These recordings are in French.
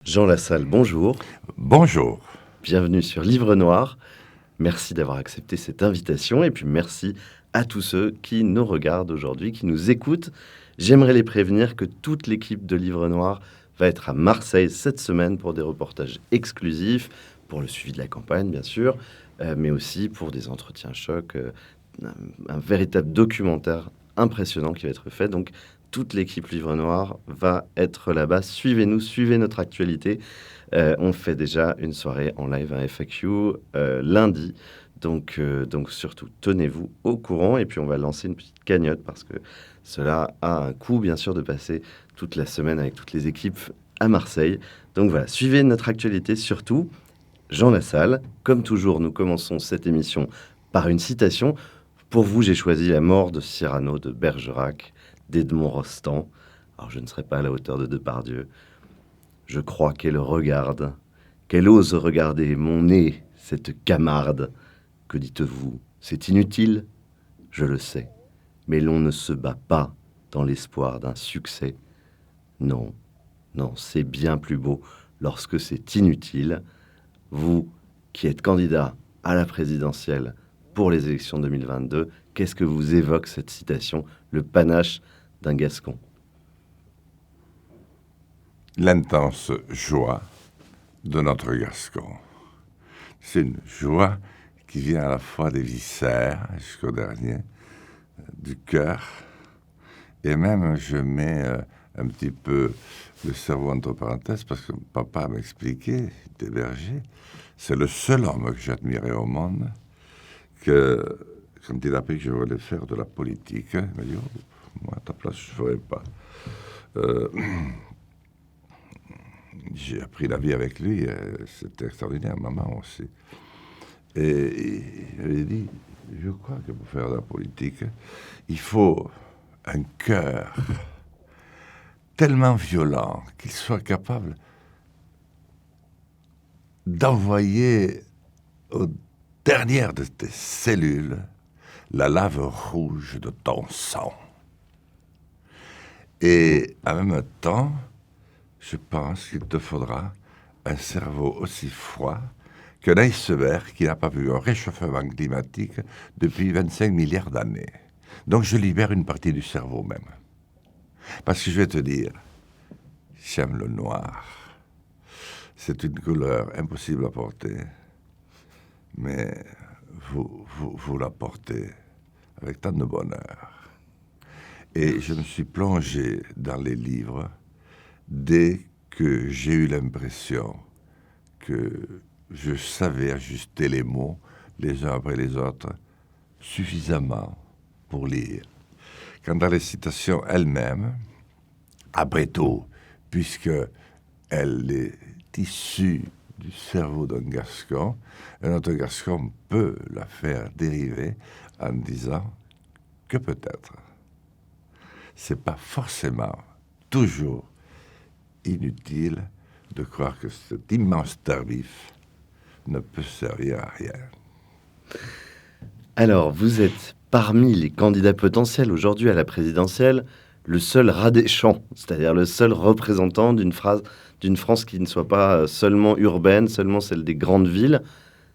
Jean Lassalle, bonjour. Bonjour. Bienvenue sur Livre Noir. Merci d'avoir accepté cette invitation et puis merci à tous ceux qui nous regardent aujourd'hui, qui nous écoutent. J'aimerais les prévenir que toute l'équipe de Livre Noir va être à Marseille cette semaine pour des reportages exclusifs, pour le suivi de la campagne bien sûr, mais aussi pour des entretiens chocs, un véritable documentaire impressionnant qui va être fait. Donc toute l'équipe Livre Noir va être là-bas. Suivez-nous, suivez notre actualité. On fait déjà une soirée en live à FAQ lundi. Donc surtout, tenez-vous au courant. Et puis, on va lancer une petite cagnotte parce que cela a un coût, bien sûr, de passer toute la semaine avec toutes les équipes à Marseille. Donc voilà, suivez notre actualité surtout. Jean Lassalle, comme toujours, nous commençons cette émission par une citation. Pour vous, j'ai choisi La mort de Cyrano de Bergerac, d'Edmond Rostand. Alors, je ne serai pas à la hauteur de Depardieu. Je crois qu'elle regarde, qu'elle ose regarder mon nez, cette camarde. Que dites-vous? C'est inutile? Je le sais. Mais l'on ne se bat pas dans l'espoir d'un succès. Non, non, c'est bien plus beau lorsque c'est inutile. Vous, qui êtes candidat à la présidentielle pour les élections 2022, qu'est-ce que vous évoque cette citation, le panache d'un Gascon? L'intense joie de notre Gascon. C'est une joie qui vient à la fois des viscères jusqu'au dernier, du cœur, et même je mets un petit peu le cerveau entre parenthèses parce que papa m'expliquait, il était berger, c'est le seul homme que j'admirais au monde que, quand il a appris que je voulais faire de la politique, il m'a dit, oh, moi à ta place je ne ferais pas. J'ai appris la vie avec lui, c'était extraordinaire, maman aussi. Et il avait dit, je crois que pour faire de la politique, il faut un cœur tellement violent qu'il soit capable d'envoyer aux dernières de tes cellules la lave rouge de ton sang. Et en même temps, je pense qu'il te faudra un cerveau aussi froid qu'un iceberg qui n'a pas vu un réchauffement climatique depuis 25 milliards d'années. Donc je libère une partie du cerveau même. Parce que je vais te dire, j'aime le noir. C'est une couleur impossible à porter, mais vous la portez avec tant de bonheur. Et je me suis plongé dans les livres dès que j'ai eu l'impression que je savais ajuster les mots les uns après les autres suffisamment pour lire. Quant à les citations elles-mêmes, après tout, puisque elle est issue du cerveau d'un Gascon, un autre Gascon peut la faire dériver en disant que peut-être c'est pas forcément toujours inutile de croire que cet immense tardif ne peut servir à rien. Alors, vous êtes parmi les candidats potentiels aujourd'hui à la présidentielle, le seul rat des champs, c'est-à-dire le seul représentant d'une France qui ne soit pas seulement urbaine, seulement celle des grandes villes.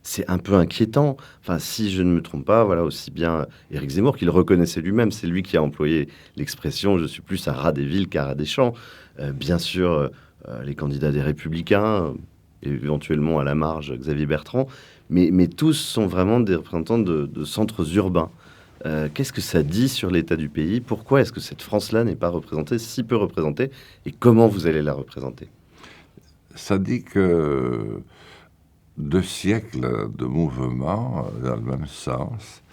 C'est un peu inquiétant. Enfin, si je ne me trompe pas, voilà, aussi bien Éric Zemmour qu'il reconnaissait lui-même, c'est lui qui a employé l'expression « je suis plus un rat des villes qu'un rat des champs ». Bien sûr, les candidats des Républicains, éventuellement à la marge Xavier Bertrand, mais tous sont vraiment des représentants de centres urbains. Qu'est-ce que ça dit sur l'état du pays? Pourquoi est-ce que cette France-là n'est pas représentée, si peu représentée? Et comment vous allez la représenter? Ça dit que 2 siècles de mouvement dans le même sens,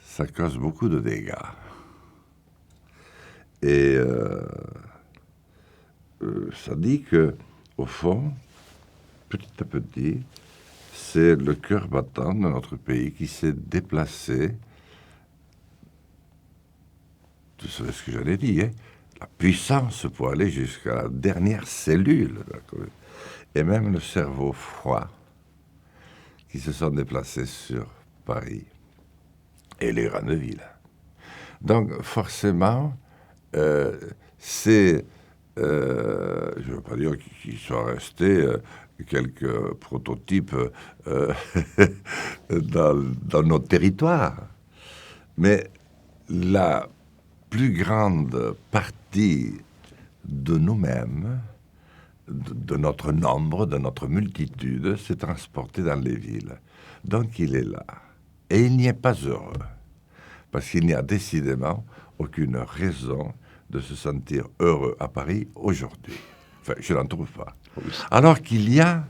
ça cause beaucoup de dégâts. Et ça dit que, au fond, petit à petit, c'est le cœur battant de notre pays qui s'est déplacé. Tu savais ce que j'allais dire, hein? La puissance pour aller jusqu'à la dernière cellule de la commune. Et même le cerveau froid qui se sont déplacés sur Paris et les grandes villes. Donc forcément, c'est Je ne veux pas dire qu'il soit resté quelques prototypes dans notre territoire. Mais la plus grande partie de nous-mêmes, de notre nombre, de notre multitude, s'est transportée dans les villes. Donc il est là. Et il n'y est pas heureux. Parce qu'il n'y a décidément aucune raison de se sentir heureux à Paris aujourd'hui. Enfin, je n'en trouve pas. Alors qu'il y a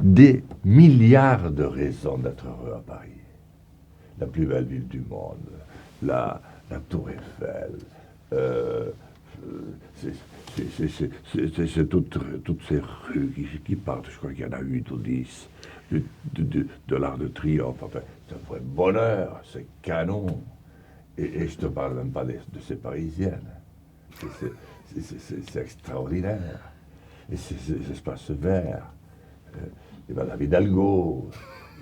des milliards de raisons d'être heureux à Paris. La plus belle ville du monde, la Tour Eiffel, c'est toutes ces rues qui partent, je crois qu'il y en a 8 ou 10, de l'Arc de Triomphe. Enfin, c'est un vrai bonheur, c'est canon. Et je ne te parle même pas de ces Parisiennes. C'est extraordinaire. Et ces espaces verts, et Madame Hidalgo,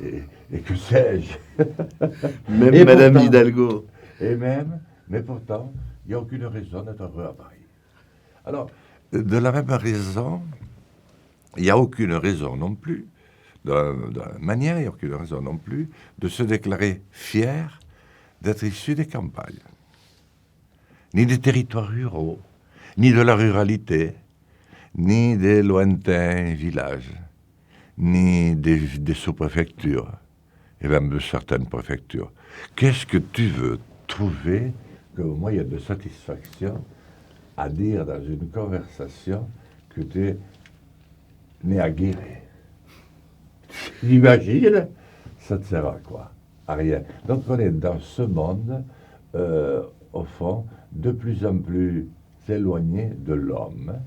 et que sais-je. Même et Madame pourtant, Hidalgo. Mais pourtant, il n'y a aucune raison d'être heureux à Paris. Alors, de la même raison, il n'y a aucune raison non plus, de la même manière, il n'y a aucune raison non plus de se déclarer fier d'être issu des campagnes, ni des territoires ruraux, ni de la ruralité, ni des lointains villages, ni des sous-préfectures, et même de certaines préfectures. Qu'est-ce que tu veux trouver comme moyen de satisfaction à dire dans une conversation que tu es né à Guéret? J'imagine, ça te sert à quoi? À rien. Donc on est dans ce monde, au fond, de plus en plus éloigné de l'homme,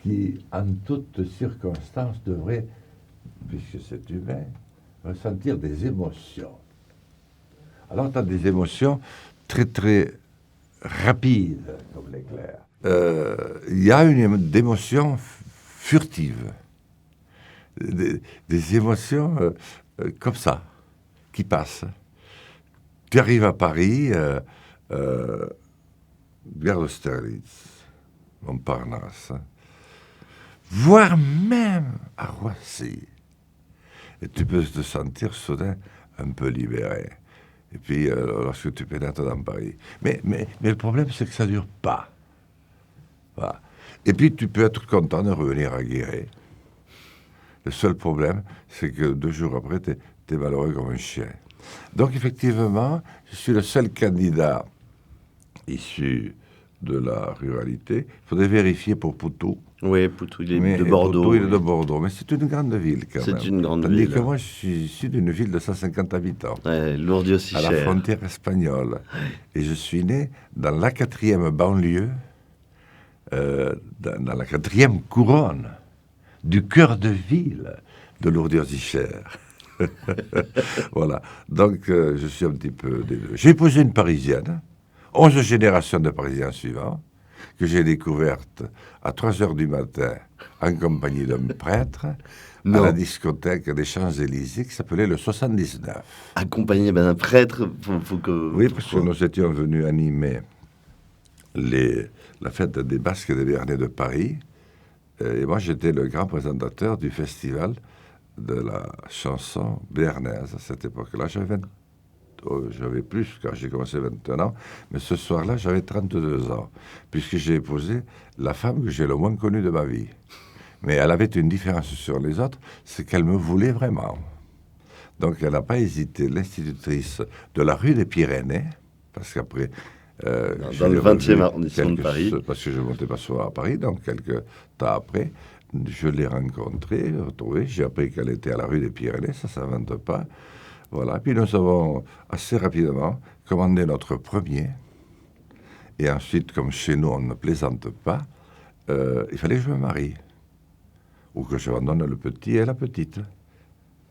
qui, en toutes circonstances, devrait, puisque c'est humain, ressentir des émotions. Alors tu as des émotions très très rapides, comme l'éclair. Il y a des émotions furtives, des émotions comme ça, qui passent. Tu arrives à Paris, gare d'Austerlitz, Montparnasse, voire même à Roissy. Et tu peux te sentir soudain un peu libéré. Et puis, lorsque tu pénètres dans Paris. Mais le problème, c'est que ça ne dure pas. Voilà. Et puis, tu peux être content de revenir à Guéret. Le seul problème, c'est que 2 jours après, tu es malheureux comme un chien. Donc, effectivement, je suis le seul candidat issu de la ruralité. Il faudrait vérifier pour Poutou. Oui, Poutou, il est de Bordeaux. Poutou, il est de Bordeaux, mais c'est une grande ville quand même. C'est une grande Tandis ville. que moi, je suis issu d'une ville de 150 habitants. Ouais, Lourdes aussi à cher. La frontière espagnole. Et je suis né dans la 4e banlieue, dans la 4e couronne du cœur de ville de Lourdes-y-Cher. Voilà. Donc, je suis un petit peu des deux. J'ai épousé une Parisienne, 11 générations de Parisiens suivants, que j'ai découverte à 3 heures du matin en compagnie d'un prêtre à la discothèque des Champs-Élysées qui s'appelait le 79. Accompagné d'un prêtre, faut que... Oui, parce que nous étions venus animer la fête des Basques et des Béarnais de Paris. Et moi, j'étais le grand présentateur du festival de la chanson béarnaise. À cette époque-là, j'avais plus, car j'ai commencé 21 ans, mais ce soir-là, j'avais 32 ans, puisque j'ai épousé la femme que j'ai le moins connue de ma vie. Mais elle avait une différence sur les autres, c'est qu'elle me voulait vraiment. Donc, elle n'a pas hésité, l'institutrice de la rue des Pyrénées, parce qu'après... dans le 20e arrondissement de Paris. Parce que je ne montais pas souvent à Paris, donc quelques temps après, je l'ai rencontrée, retrouvée, j'ai appris qu'elle était à la rue des Pyrénées, ça ne s'invente pas. Voilà, puis nous avons assez rapidement commandé notre premier, et ensuite, comme chez nous, on ne plaisante pas, il fallait que je me marie, ou que je abandonne le petit et la petite.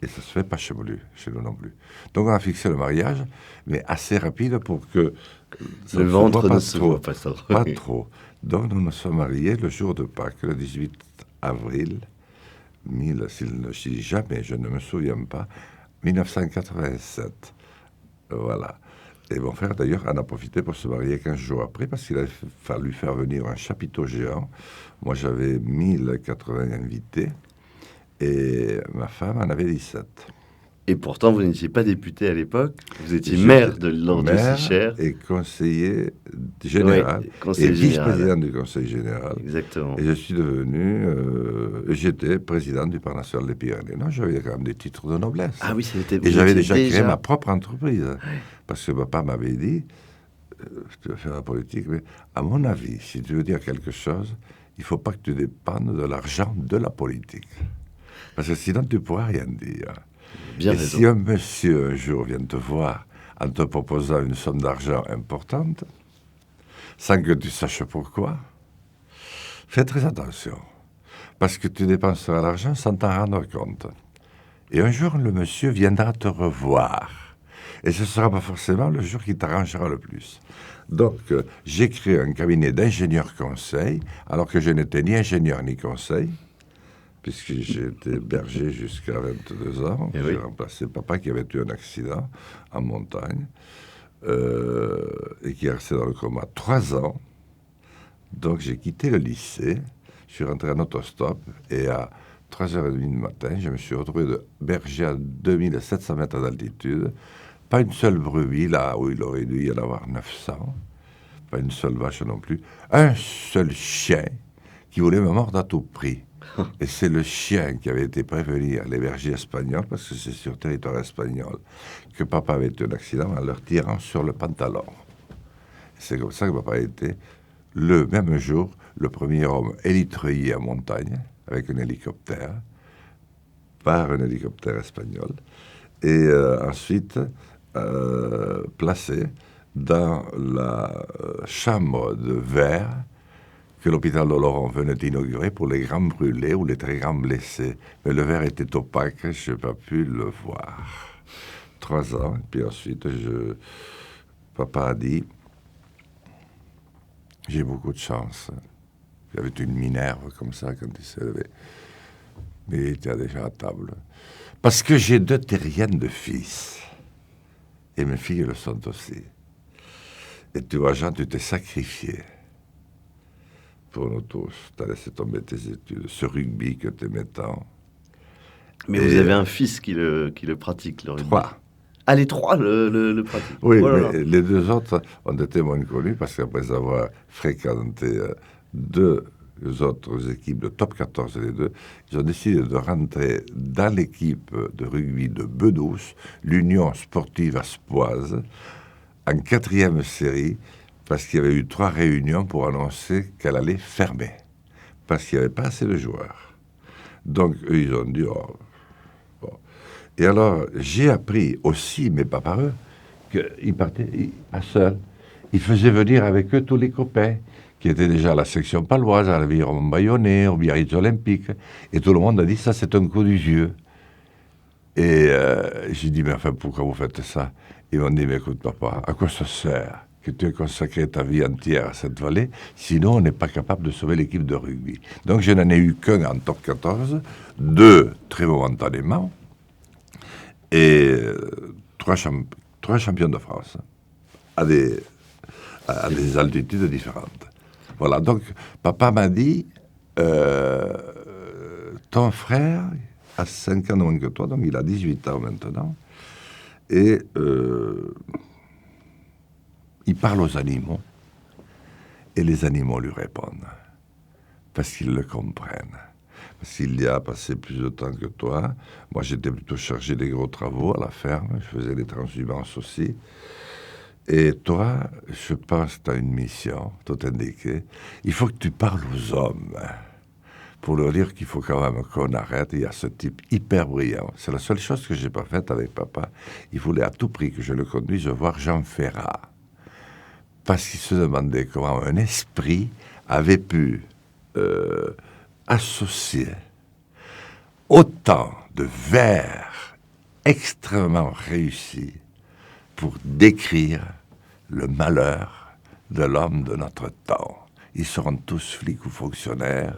Et ça ne se fait pas chevelu, chez nous non plus. Donc on a fixé le mariage, mais assez rapide pour que le ventre ne se voit pas. Pas trop. Donc nous nous sommes mariés le jour de Pâques, le 18 avril, si jamais je ne me souviens pas, 1987. Voilà. Et mon frère, d'ailleurs, en a profité pour se marier 15 jours après, parce qu'il a fallu faire venir un chapiteau géant. Moi, j'avais 1080 invités, et ma femme en avait 17. Et pourtant, vous n'étiez pas député à l'époque. Vous étiez J'étais maire de l'Ordre de maire Sichères. et conseiller général, Oui, et conseiller général. vice-président du conseil général. Exactement. Et je suis devenu, j'étais président du Parc national des Pyrénées. Non, j'avais quand même des titres de noblesse. Ah oui, c'était. Et Vous j'avais étiez déjà créé ma propre entreprise. Parce que papa m'avait dit, tu vas faire la politique, mais à mon avis, si tu veux dire quelque chose, il ne faut pas que tu dépendes de l'argent de la politique. Parce que sinon, tu ne pourras rien dire. Bien Et raison. si un monsieur, un jour, vient te voir en te proposant une somme d'argent importante, sans que tu saches pourquoi, fais très attention. Parce que tu dépenseras l'argent sans t'en rendre compte. Et un jour, le monsieur viendra te revoir. Et ce ne sera pas forcément le jour qui t'arrangera le plus. Donc, j'ai créé un cabinet d'ingénieurs conseil, alors que je n'étais ni ingénieur ni conseil, puisque j'étais berger jusqu'à 22 ans. Eh J'ai oui. remplacé papa qui avait eu un accident en montagne, et qui est resté dans le coma 3 ans. Donc, j'ai quitté le lycée, je suis rentré en autostop, et à 3h30 du matin, je me suis retrouvé de berger à 2700 mètres d'altitude. Pas une seule brebis, là où il aurait dû y en avoir 900. Pas une seule vache non plus. Un seul chien qui voulait me mordre à tout prix. Et c'est le chien qui avait été prévenu à les bergers espagnols, parce que c'est sur territoire espagnol, que papa avait eu un accident en leur tirant sur le pantalon. C'est comme ça que papa a été, le même jour, le premier homme élitreillé en montagne, avec un hélicoptère, par un hélicoptère espagnol, et ensuite placé dans la chambre de verre que l'hôpital de Laurent venait d'inaugurer pour les grands brûlés ou les très grands blessés. Mais le verre était opaque, je n'ai pas pu le voir. 3 ans, et puis ensuite, papa a dit, j'ai beaucoup de chance. Il y avait une Minerve comme ça quand il s'est levé. Mais il était déjà à table. Parce que j'ai 2 terriennes de fils. Et mes filles le sont aussi. Et tu vois, Jean, tu t'es sacrifié pour nous tous. Tu as laissé tomber tes études, ce rugby que tu aimais tant. Mais vous avez un fils qui le pratique, le rugby. 3. Ah, les 3 le pratiquent. Oui, Oh là là. mais les 2 autres ont été moins connus parce qu'après avoir fréquenté 2 autres équipes de top 14, les 2, ils ont décidé de rentrer dans l'équipe de rugby de Bedouce, l'Union sportive aspoise, en 4e série, parce qu'il y avait eu 3 réunions pour annoncer qu'elle allait fermer, parce qu'il n'y avait pas assez de joueurs. Donc, eux, ils ont dit, oh, bon. Et alors, j'ai appris aussi, mais pas par eux, qu'ils partaient à seuls. Ils faisaient venir avec eux tous les copains, qui étaient déjà à la section paloise, à l'Aviron Bayonnais, au Biarritz Olympique. Et tout le monde a dit, ça, c'est un coup du vieux. Et j'ai dit, mais enfin, pourquoi vous faites ça? Ils m'ont dit, mais écoute, papa, à quoi ça sert que tu aies consacré ta vie entière à cette vallée, sinon on n'est pas capable de sauver l'équipe de rugby. Donc je n'en ai eu qu'un en top 14, 2 très momentanément, et 3 champions de France, à des altitudes différentes. Voilà, donc papa m'a dit, ton frère a 5 ans de moins que toi, donc il a 18 ans maintenant, et il parle aux animaux, et les animaux lui répondent, parce qu'ils le comprennent. Parce qu'il y a passé plus de temps que toi. Moi, j'étais plutôt chargé des gros travaux à la ferme, je faisais des transhumances aussi. Et toi, je pense que tu as une mission, tout indiqué. Il faut que tu parles aux hommes, pour leur dire qu'il faut quand même qu'on arrête. Il y a ce type hyper brillant. C'est la seule chose que je n'ai pas faite avec papa. Il voulait à tout prix que je le conduise voir Jean Ferrat. Parce qu'il se demandait comment un esprit avait pu associer autant de vers extrêmement réussis pour décrire le malheur de l'homme de notre temps. Ils seront tous flics ou fonctionnaires.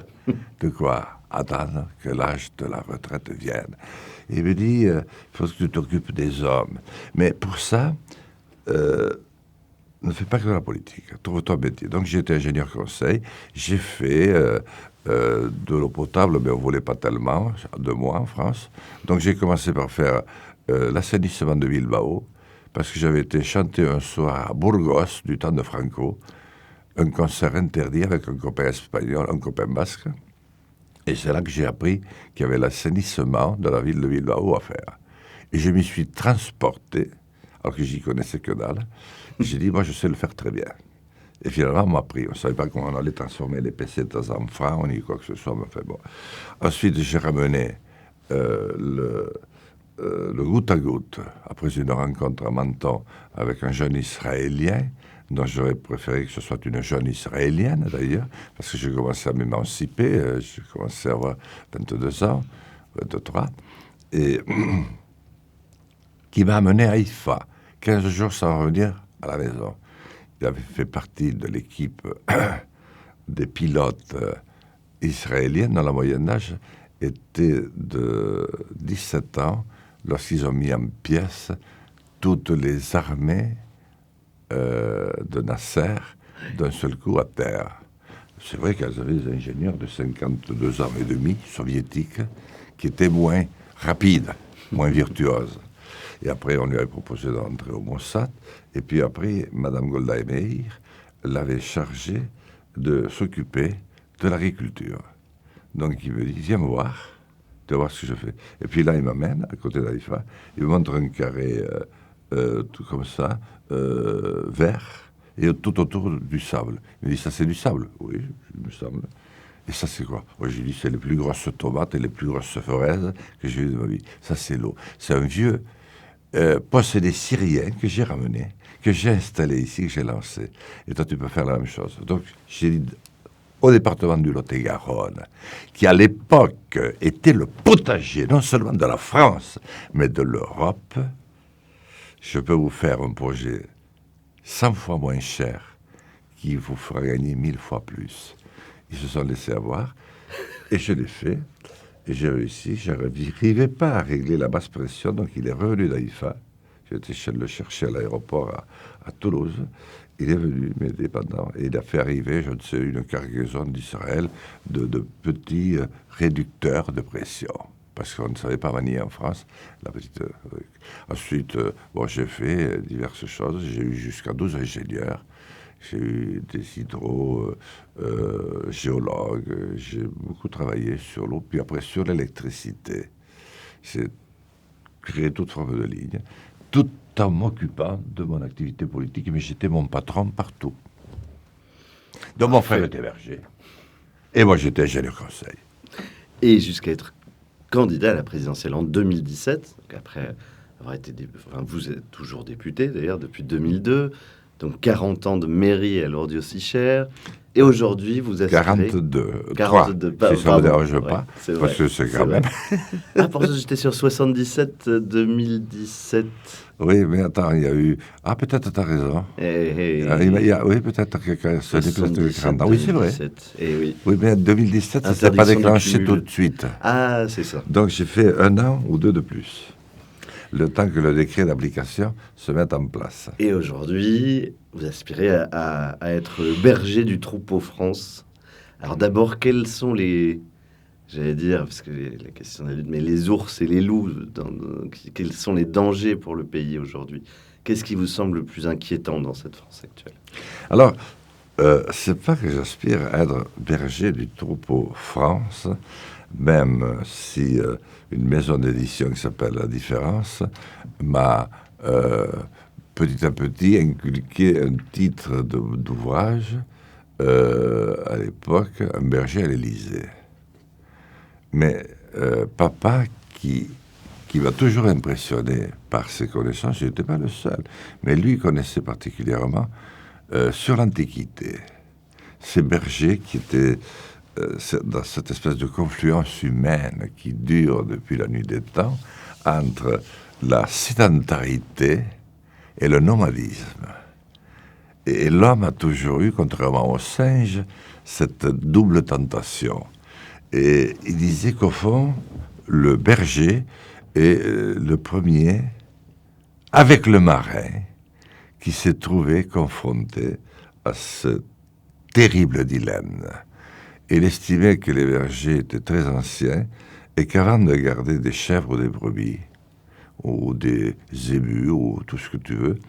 De quoi attendre que l'âge de la retraite vienne. Il me dit, il faut que tu t'occupes des hommes. Mais pour ça, ne fais pas que de la politique. Trouve-toi un métier. Donc, j'ai été ingénieur conseil. J'ai fait de l'eau potable, mais on ne voulait pas tellement de moi en France. Donc, j'ai commencé par faire l'assainissement de Bilbao, parce que j'avais été chanter un soir à Burgos, du temps de Franco, un concert interdit avec un copain espagnol, un copain basque. Et c'est là que j'ai appris qu'il y avait l'assainissement de la ville de Bilbao à faire. Et je m'y suis transporté, alors que j'y connaissais que dalle. J'ai dit, moi, je sais le faire très bien. Et finalement, on m'a pris. On ne savait pas comment on allait transformer les pesetas en francs, ni quoi que ce soit. Mais enfin, bon. Ensuite, j'ai ramené le goutte à goutte, après une rencontre à Menton avec un jeune Israélien, dont j'aurais préféré que ce soit une jeune Israélienne, d'ailleurs, parce que j'ai commencé à m'émanciper. J'ai commencé à avoir 22 ans, 23, et qui m'a amené à Haïfa, 15 jours sans revenir à la maison. Il avait fait partie de l'équipe des pilotes israéliens dont la moyenne d'âge était de 17 ans lorsqu'ils ont mis en pièces toutes les armées de Nasser d'un seul coup à terre. C'est vrai qu'elles avaient des ingénieurs de 52 ans et demi soviétiques qui étaient moins rapides, moins virtuoses. Et après, on lui avait proposé d'entrer au Mossad. Et puis après, Madame Golda Meir l'avait chargé de s'occuper de l'agriculture. Donc il me dit, viens me voir, tu vas voir ce que je fais. Et puis là, il m'amène à côté d'Haïfa, il me montre un carré tout comme ça, vert, et tout autour du sable. Il me dit, ça c'est du sable? Oui, il me semble. Et ça c'est quoi? Moi j'ai dit, c'est les plus grosses tomates et les plus grosses fraises que j'ai eues de ma vie. Ça c'est l'eau. C'est un vieux possédé syrien que j'ai ramené, que j'ai installé ici, que j'ai lancé. Et toi, tu peux faire la même chose. Donc, j'ai dit au département du Lot-et-Garonne, qui à l'époque était le potager, non seulement de la France, mais de l'Europe, je peux vous faire un projet 100 fois moins cher qui vous fera gagner 1000 fois plus. Ils se sont laissés avoir, et je l'ai fait. Et j'ai réussi, je n'arrivais pas à régler la basse pression, donc il est revenu d'Haïfa. J'étais le chercher à l'aéroport à Toulouse. Il est venu m'aider pendant, et il a fait arriver, je ne sais, une cargaison d'Israël de petits réducteurs de pression. Parce qu'on ne savait pas manier en France la petite. Ensuite, bon, j'ai fait diverses choses. J'ai eu jusqu'à 12 ingénieurs. J'ai eu des géologues, j'ai beaucoup travaillé sur l'eau, puis après sur l'électricité. J'ai créé toute forme de ligne, tout en m'occupant de mon activité politique, mais j'étais mon patron partout. Donc mon frère était berger, et moi j'étais ingénieur conseil. Et jusqu'à être candidat à la présidentielle en 2017, donc après avoir été... Enfin, vous êtes toujours député d'ailleurs depuis 2002, donc 40 ans de mairie à Lourdes-Sichères. Et aujourd'hui, vous aspirez... 42. 42. Si ça ne me dérange pas, ouais, parce que c'est quand même... Ah, pour ça, j'étais sur 77, 2017. Oui, mais attends, il y a eu... Ah, peut-être, tu as raison. Oui, peut-être que ce n'est peut-être 40 ans. Oui, c'est vrai. Oui. Oui, mais en 2017, ça ne s'est pas déclenché tout de suite. Ah, c'est ça. Donc, j'ai fait 1 an ou 2 de plus. Le temps que le décret d'application se mette en place. Et aujourd'hui, vous aspirez à être berger du troupeau France. Alors d'abord, quels sont les... J'allais dire, parce que la question de la lutte, mais les ours et les loups, quels sont les dangers pour le pays aujourd'hui? Qu'est-ce qui vous semble le plus inquiétant dans cette France actuelle? Alors, c'est pas que j'aspire à être berger du troupeau France, même si une maison d'édition qui s'appelle La Différence m'a petit à petit inculqué un titre d'ouvrage à l'époque, Un berger à l'Élysée. Mais papa, qui m'a toujours impressionné par ses connaissances, je n'étais pas le seul, mais lui connaissait particulièrement sur l'Antiquité. Ces bergers qui étaient dans cette espèce de confluence humaine qui dure depuis la nuit des temps entre la sédentarité et le nomadisme. Et l'homme a toujours eu, contrairement au singe, cette double tentation. Et il disait qu'au fond, le berger est le premier, avec le marin, qui s'est trouvé confronté à ce terrible dilemme. Il estimait que les bergers étaient très anciens et qu'avant de garder des chèvres ou des brebis, ou des zébus, ou tout ce que tu veux,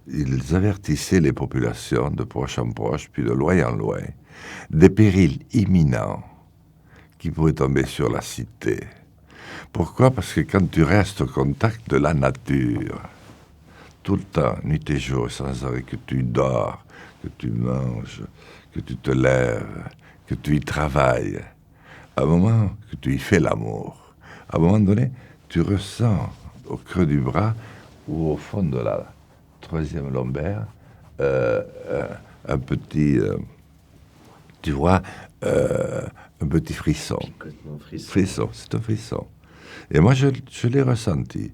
ils avertissaient les populations de proche en proche, puis de loin en loin, des périls imminents qui pourraient tomber sur la cité. Pourquoi? Parce que quand tu restes au contact de la nature, tout le temps, nuit et jour, sans arrêt, que tu dors, que tu manges, que tu te lèves, que tu y travailles, à un moment que tu y fais l'amour, à un moment donné, tu ressens au creux du bras ou au fond de la troisième lombaire un petit, tu vois, un petit frisson. Frisson, c'est un frisson. Et moi, je l'ai ressenti.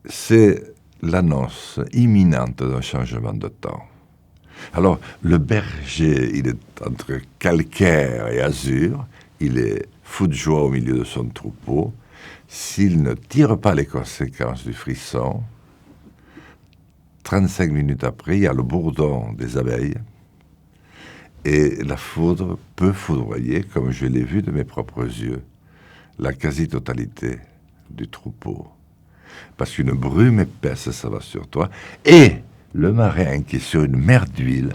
C'est l'annonce imminente d'un changement de temps. Alors, le berger, il est entre calcaire et azur, il est fou de joie au milieu de son troupeau. S'il ne tire pas les conséquences du frisson, 35 minutes après, il y a le bourdon des abeilles, et la foudre peut foudroyer, comme je l'ai vu de mes propres yeux, la quasi-totalité du troupeau. Parce qu'une brume épaisse s'abat sur toi, et le marin qui est sur une mer d'huile,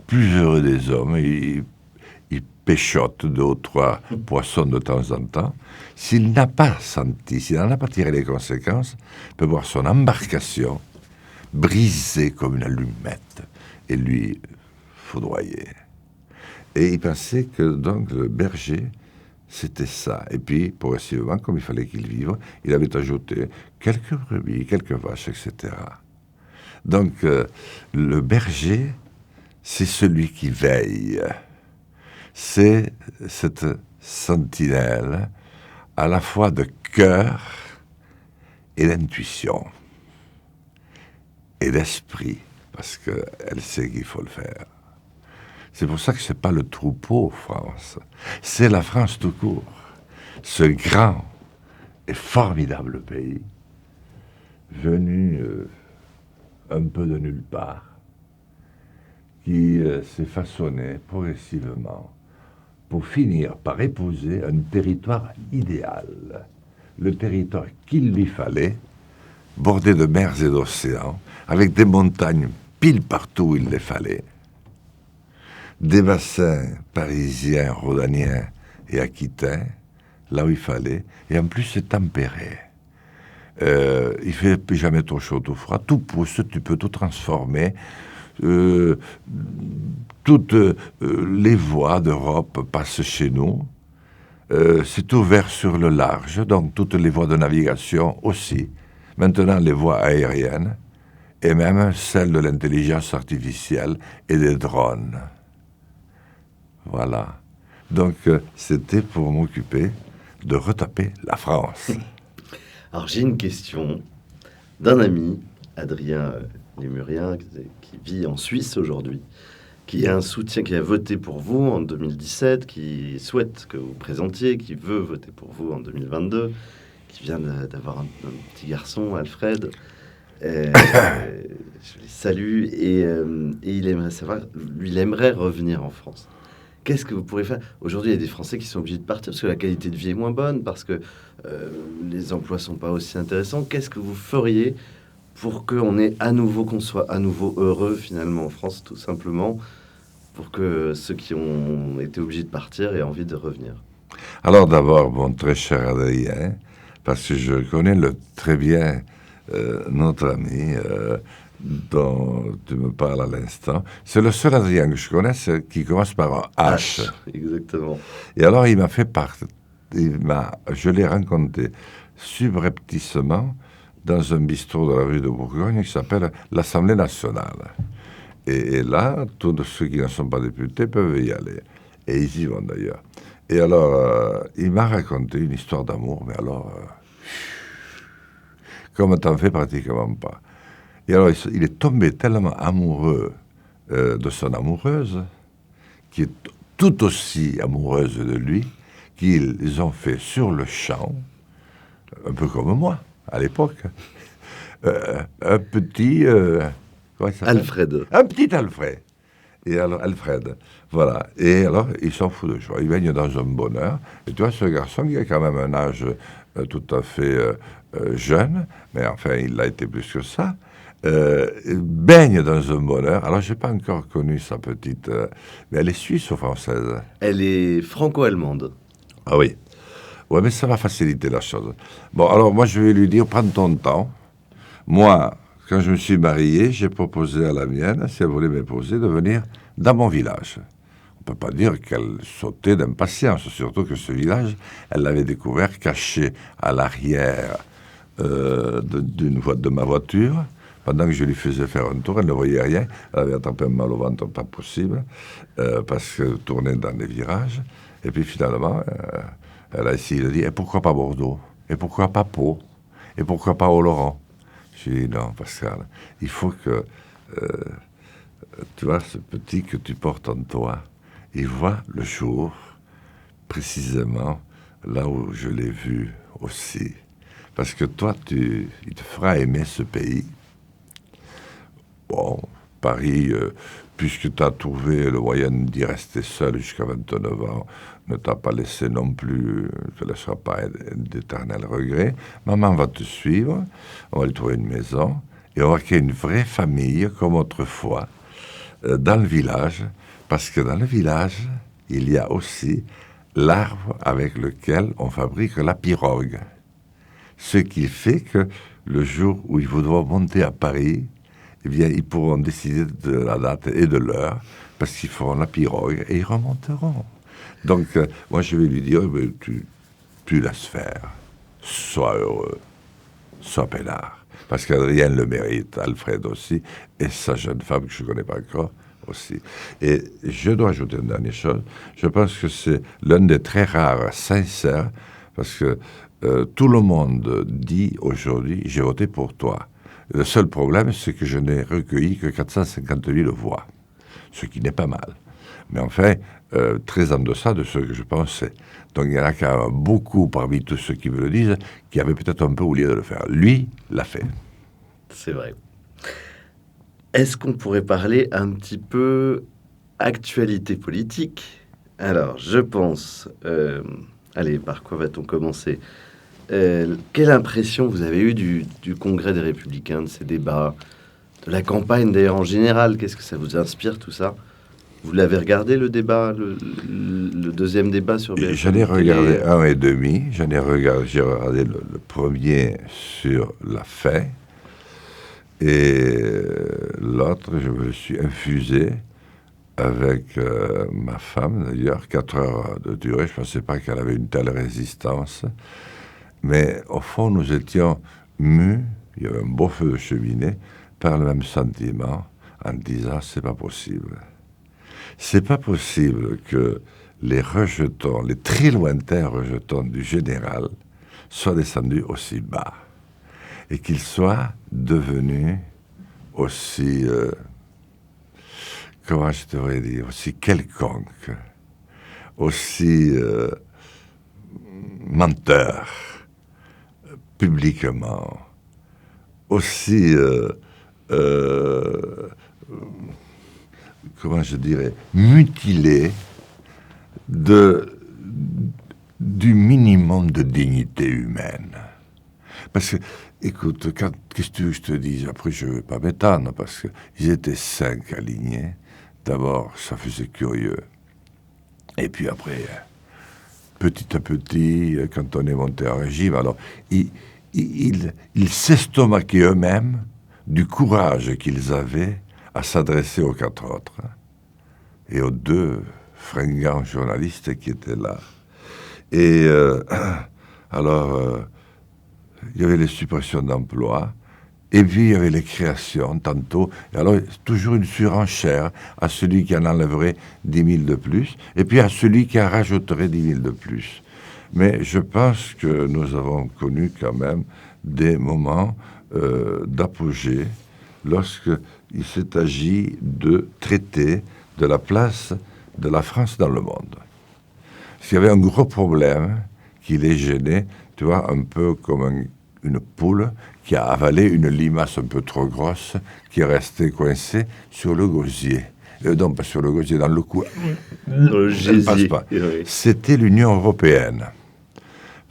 plus heureux des hommes, il pêchote 2 ou 3 poissons de temps en temps. S'il n'a pas senti, s'il n'en a pas tiré les conséquences, il peut voir son embarcation brisée comme une allumette et lui foudroyer. Et il pensait que donc le berger, c'était ça. Et puis, progressivement, comme il fallait qu'il vive, il avait ajouté quelques brebis, quelques vaches, etc. Donc, le berger, c'est celui qui veille. C'est cette sentinelle à la fois de cœur et d'intuition et d'esprit, parce qu'elle sait qu'il faut le faire. C'est pour ça que ce n'est pas le troupeau, France. C'est la France tout court. Ce grand et formidable pays, venu un peu de nulle part, qui s'est façonné progressivement pour finir par épouser un territoire idéal. Le territoire qu'il lui fallait, bordé de mers et d'océans, avec des montagnes pile partout où il les fallait, des bassins parisiens, rhodaniens et aquitains, là où il fallait, et en plus c'est tempéré. Il fait jamais trop chaud, trop froid, tout pousse, tu peux tout transformer. Toutes les voies d'Europe passent chez nous. C'est ouvert sur le large, donc toutes les voies de navigation aussi. Maintenant, les voies aériennes, et même celles de l'intelligence artificielle et des drones. Voilà. Donc, c'était pour m'occuper de retaper la France. Alors, j'ai une question d'un ami, Adrien Lémurien, qui vit en Suisse aujourd'hui, qui a un soutien, qui a voté pour vous en 2017, qui souhaite que vous présentiez, qui veut voter pour vous en 2022, qui vient d'avoir un petit garçon, Alfred. Je les salue et il aimerait savoir, lui, il aimerait revenir en France. Qu'est-ce que vous pourrez faire? Aujourd'hui, il y a des Français qui sont obligés de partir parce que la qualité de vie est moins bonne, parce que les emplois sont pas aussi intéressants. Qu'est-ce que vous feriez pour qu'on soit à nouveau heureux finalement en France, tout simplement, pour que ceux qui ont été obligés de partir aient envie de revenir? Alors d'abord, mon très cher Adrien, parce que je connais très bien notre ami dont tu me parles à l'instant. C'est le seul Adrien que je connaisse qui commence par un H. Exactement. Et alors il m'a fait part, je l'ai rencontré subrepticement dans un bistrot de la rue de Bourgogne qui s'appelle l'Assemblée nationale. Et là, tous ceux qui ne sont pas députés peuvent y aller. Et ils y vont d'ailleurs. Et alors, il m'a raconté une histoire d'amour, mais alors, comme t'en fais pratiquement pas. Et alors, il est tombé tellement amoureux de son amoureuse, qui est tout aussi amoureuse de lui, qu'ils ont fait sur le champ un peu comme moi, à l'époque. Un petit... comment il s'appelle? Alfred. Un petit Alfred. Et alors, Alfred, voilà. Et alors, il s'en fout de joie. Il baigne dans un bonheur. Et tu vois, ce garçon qui a quand même un âge tout à fait jeune, mais enfin, il a été plus que ça, baigne dans un bonheur. Alors, je n'ai pas encore connu sa petite... mais elle est suisse ou française? Elle est franco-allemande. Ah oui. Ouais, mais ça va faciliter la chose. Bon, alors, moi, je vais lui dire, prends ton temps. Moi, quand je me suis marié, j'ai proposé à la mienne, si elle voulait m'épouser, de venir dans mon village. On ne peut pas dire qu'elle sautait d'impatience, surtout que ce village, elle l'avait découvert caché à l'arrière de ma voiture. Pendant que je lui faisais faire un tour, elle ne voyait rien. Elle avait attrapé un mal au ventre, pas possible, parce qu'elle tournait dans les virages. Et puis finalement, elle a essayé de dire, et pourquoi pas Bordeaux? Et pourquoi pas Pau? Et pourquoi pas Oloron? J'ai dit, non, Pascal, il faut que, tu vois, ce petit que tu portes en toi, il voit le jour, précisément, là où je l'ai vu aussi. Parce que toi, il te fera aimer ce pays. Bon, Paris, puisque tu as trouvé le moyen d'y rester seul jusqu'à 29 ans, ne t'a pas laissé non plus, ne te laissera pas d'éternel regret. Maman va te suivre, on va lui trouver une maison, et on va créer une vraie famille, comme autrefois, dans le village, parce que dans le village, il y a aussi l'arbre avec lequel on fabrique la pirogue. Ce qui fait que le jour où ils voudront monter à Paris, eh bien, ils pourront décider de la date et de l'heure, parce qu'ils feront la pirogue et ils remonteront. Donc, moi, je vais lui dire, tu laisses faire. Sois heureux, sois peinard. Parce qu'Adrien le mérite, Alfred aussi, et sa jeune femme que je ne connais pas encore aussi. Et je dois ajouter une dernière chose. Je pense que c'est l'un des très rares sincères, parce que tout le monde dit aujourd'hui, j'ai voté pour toi. Le seul problème, c'est que je n'ai recueilli que 450 000 voix, ce qui n'est pas mal. Mais enfin, très en deçà de ce que je pensais. Donc il y en a quand même beaucoup parmi tous ceux qui me le disent qui avaient peut-être un peu oublié de le faire. Lui l'a fait. C'est vrai. Est-ce qu'on pourrait parler un petit peu actualité politique? Alors, je pense... allez, par quoi va-t-on commencer? Quelle impression vous avez eue du Congrès des Républicains, de ces débats, de la campagne d'ailleurs en général? Qu'est-ce que ça vous inspire tout ça? Vous l'avez regardé le débat, le deuxième débat sur BFM J'en ai regardé un et demi. J'ai regardé le premier sur la fin. Et l'autre, je me suis infusé avec ma femme, d'ailleurs, 4 heures de durée. Je ne pensais pas qu'elle avait une telle résistance. Mais au fond, nous étions mus, il y avait un beau feu de cheminée, par le même sentiment, en disant, c'est pas possible. C'est pas possible que les rejetons, les très lointains rejetons du général, soient descendus aussi bas. Et qu'ils soient devenus aussi, comment je devrais dire, aussi quelconques, aussi menteurs, publiquement, aussi, comment je dirais, mutilés du minimum de dignité humaine. Parce que, écoute, qu'est-ce que tu veux que je te dise? Après, je ne vais pas m'étendre, parce qu'ils étaient 5 alignés. D'abord, ça faisait curieux. Et puis après, petit à petit, quand on est monté en régime, alors, ils s'estomaquaient eux-mêmes du courage qu'ils avaient à s'adresser aux 4 autres, et aux 2 fringants journalistes qui étaient là. Et alors... il y avait les suppressions d'emplois, et puis il y avait les créations, tantôt. Et alors, toujours une surenchère à celui qui en enlèverait 10 000 de plus, et puis à celui qui en rajouterait 10 000 de plus. Mais je pense que nous avons connu quand même des moments d'apogée lorsqu'il s'est agi de traiter de la place de la France dans le monde. Parce qu'il y avait un gros problème qui les gênait. tu vois, un peu comme une poule qui a avalé une limace un peu trop grosse, qui est restée coincée sur le gosier. Non, pas sur le gosier, dans le cou. Elle ne passe pas. Oui. C'était l'Union européenne.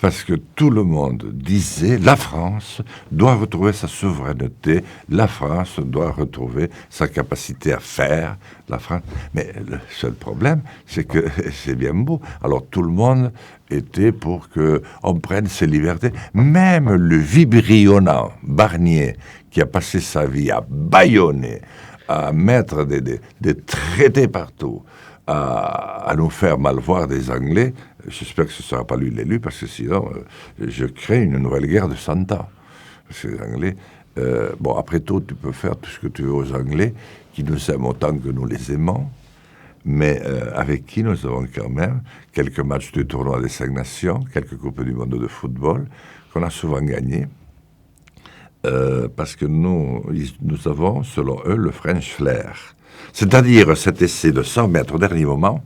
Parce que tout le monde disait la France doit retrouver sa souveraineté, la France doit retrouver sa capacité à faire, la France. Mais le seul problème, c'est que c'est bien beau. Alors tout le monde était pour qu'on prenne ses libertés. Même le vibrionnant Barnier, qui a passé sa vie à bâillonner, à mettre des traités partout, à nous faire mal voir des Anglais. J'espère que ce ne sera pas lui l'élu, parce que sinon, je crée une nouvelle guerre de 100 ans. Parce que les Anglais... bon, après tout, tu peux faire tout ce que tu veux aux Anglais, qui nous aiment autant que nous les aimons, mais avec qui nous avons quand même quelques matchs du tournoi des 5 nations, quelques Coupes du monde de football, qu'on a souvent gagnés, parce que nous avons, selon eux, le French flair. C'est-à-dire cet essai de 100 mètres au dernier moment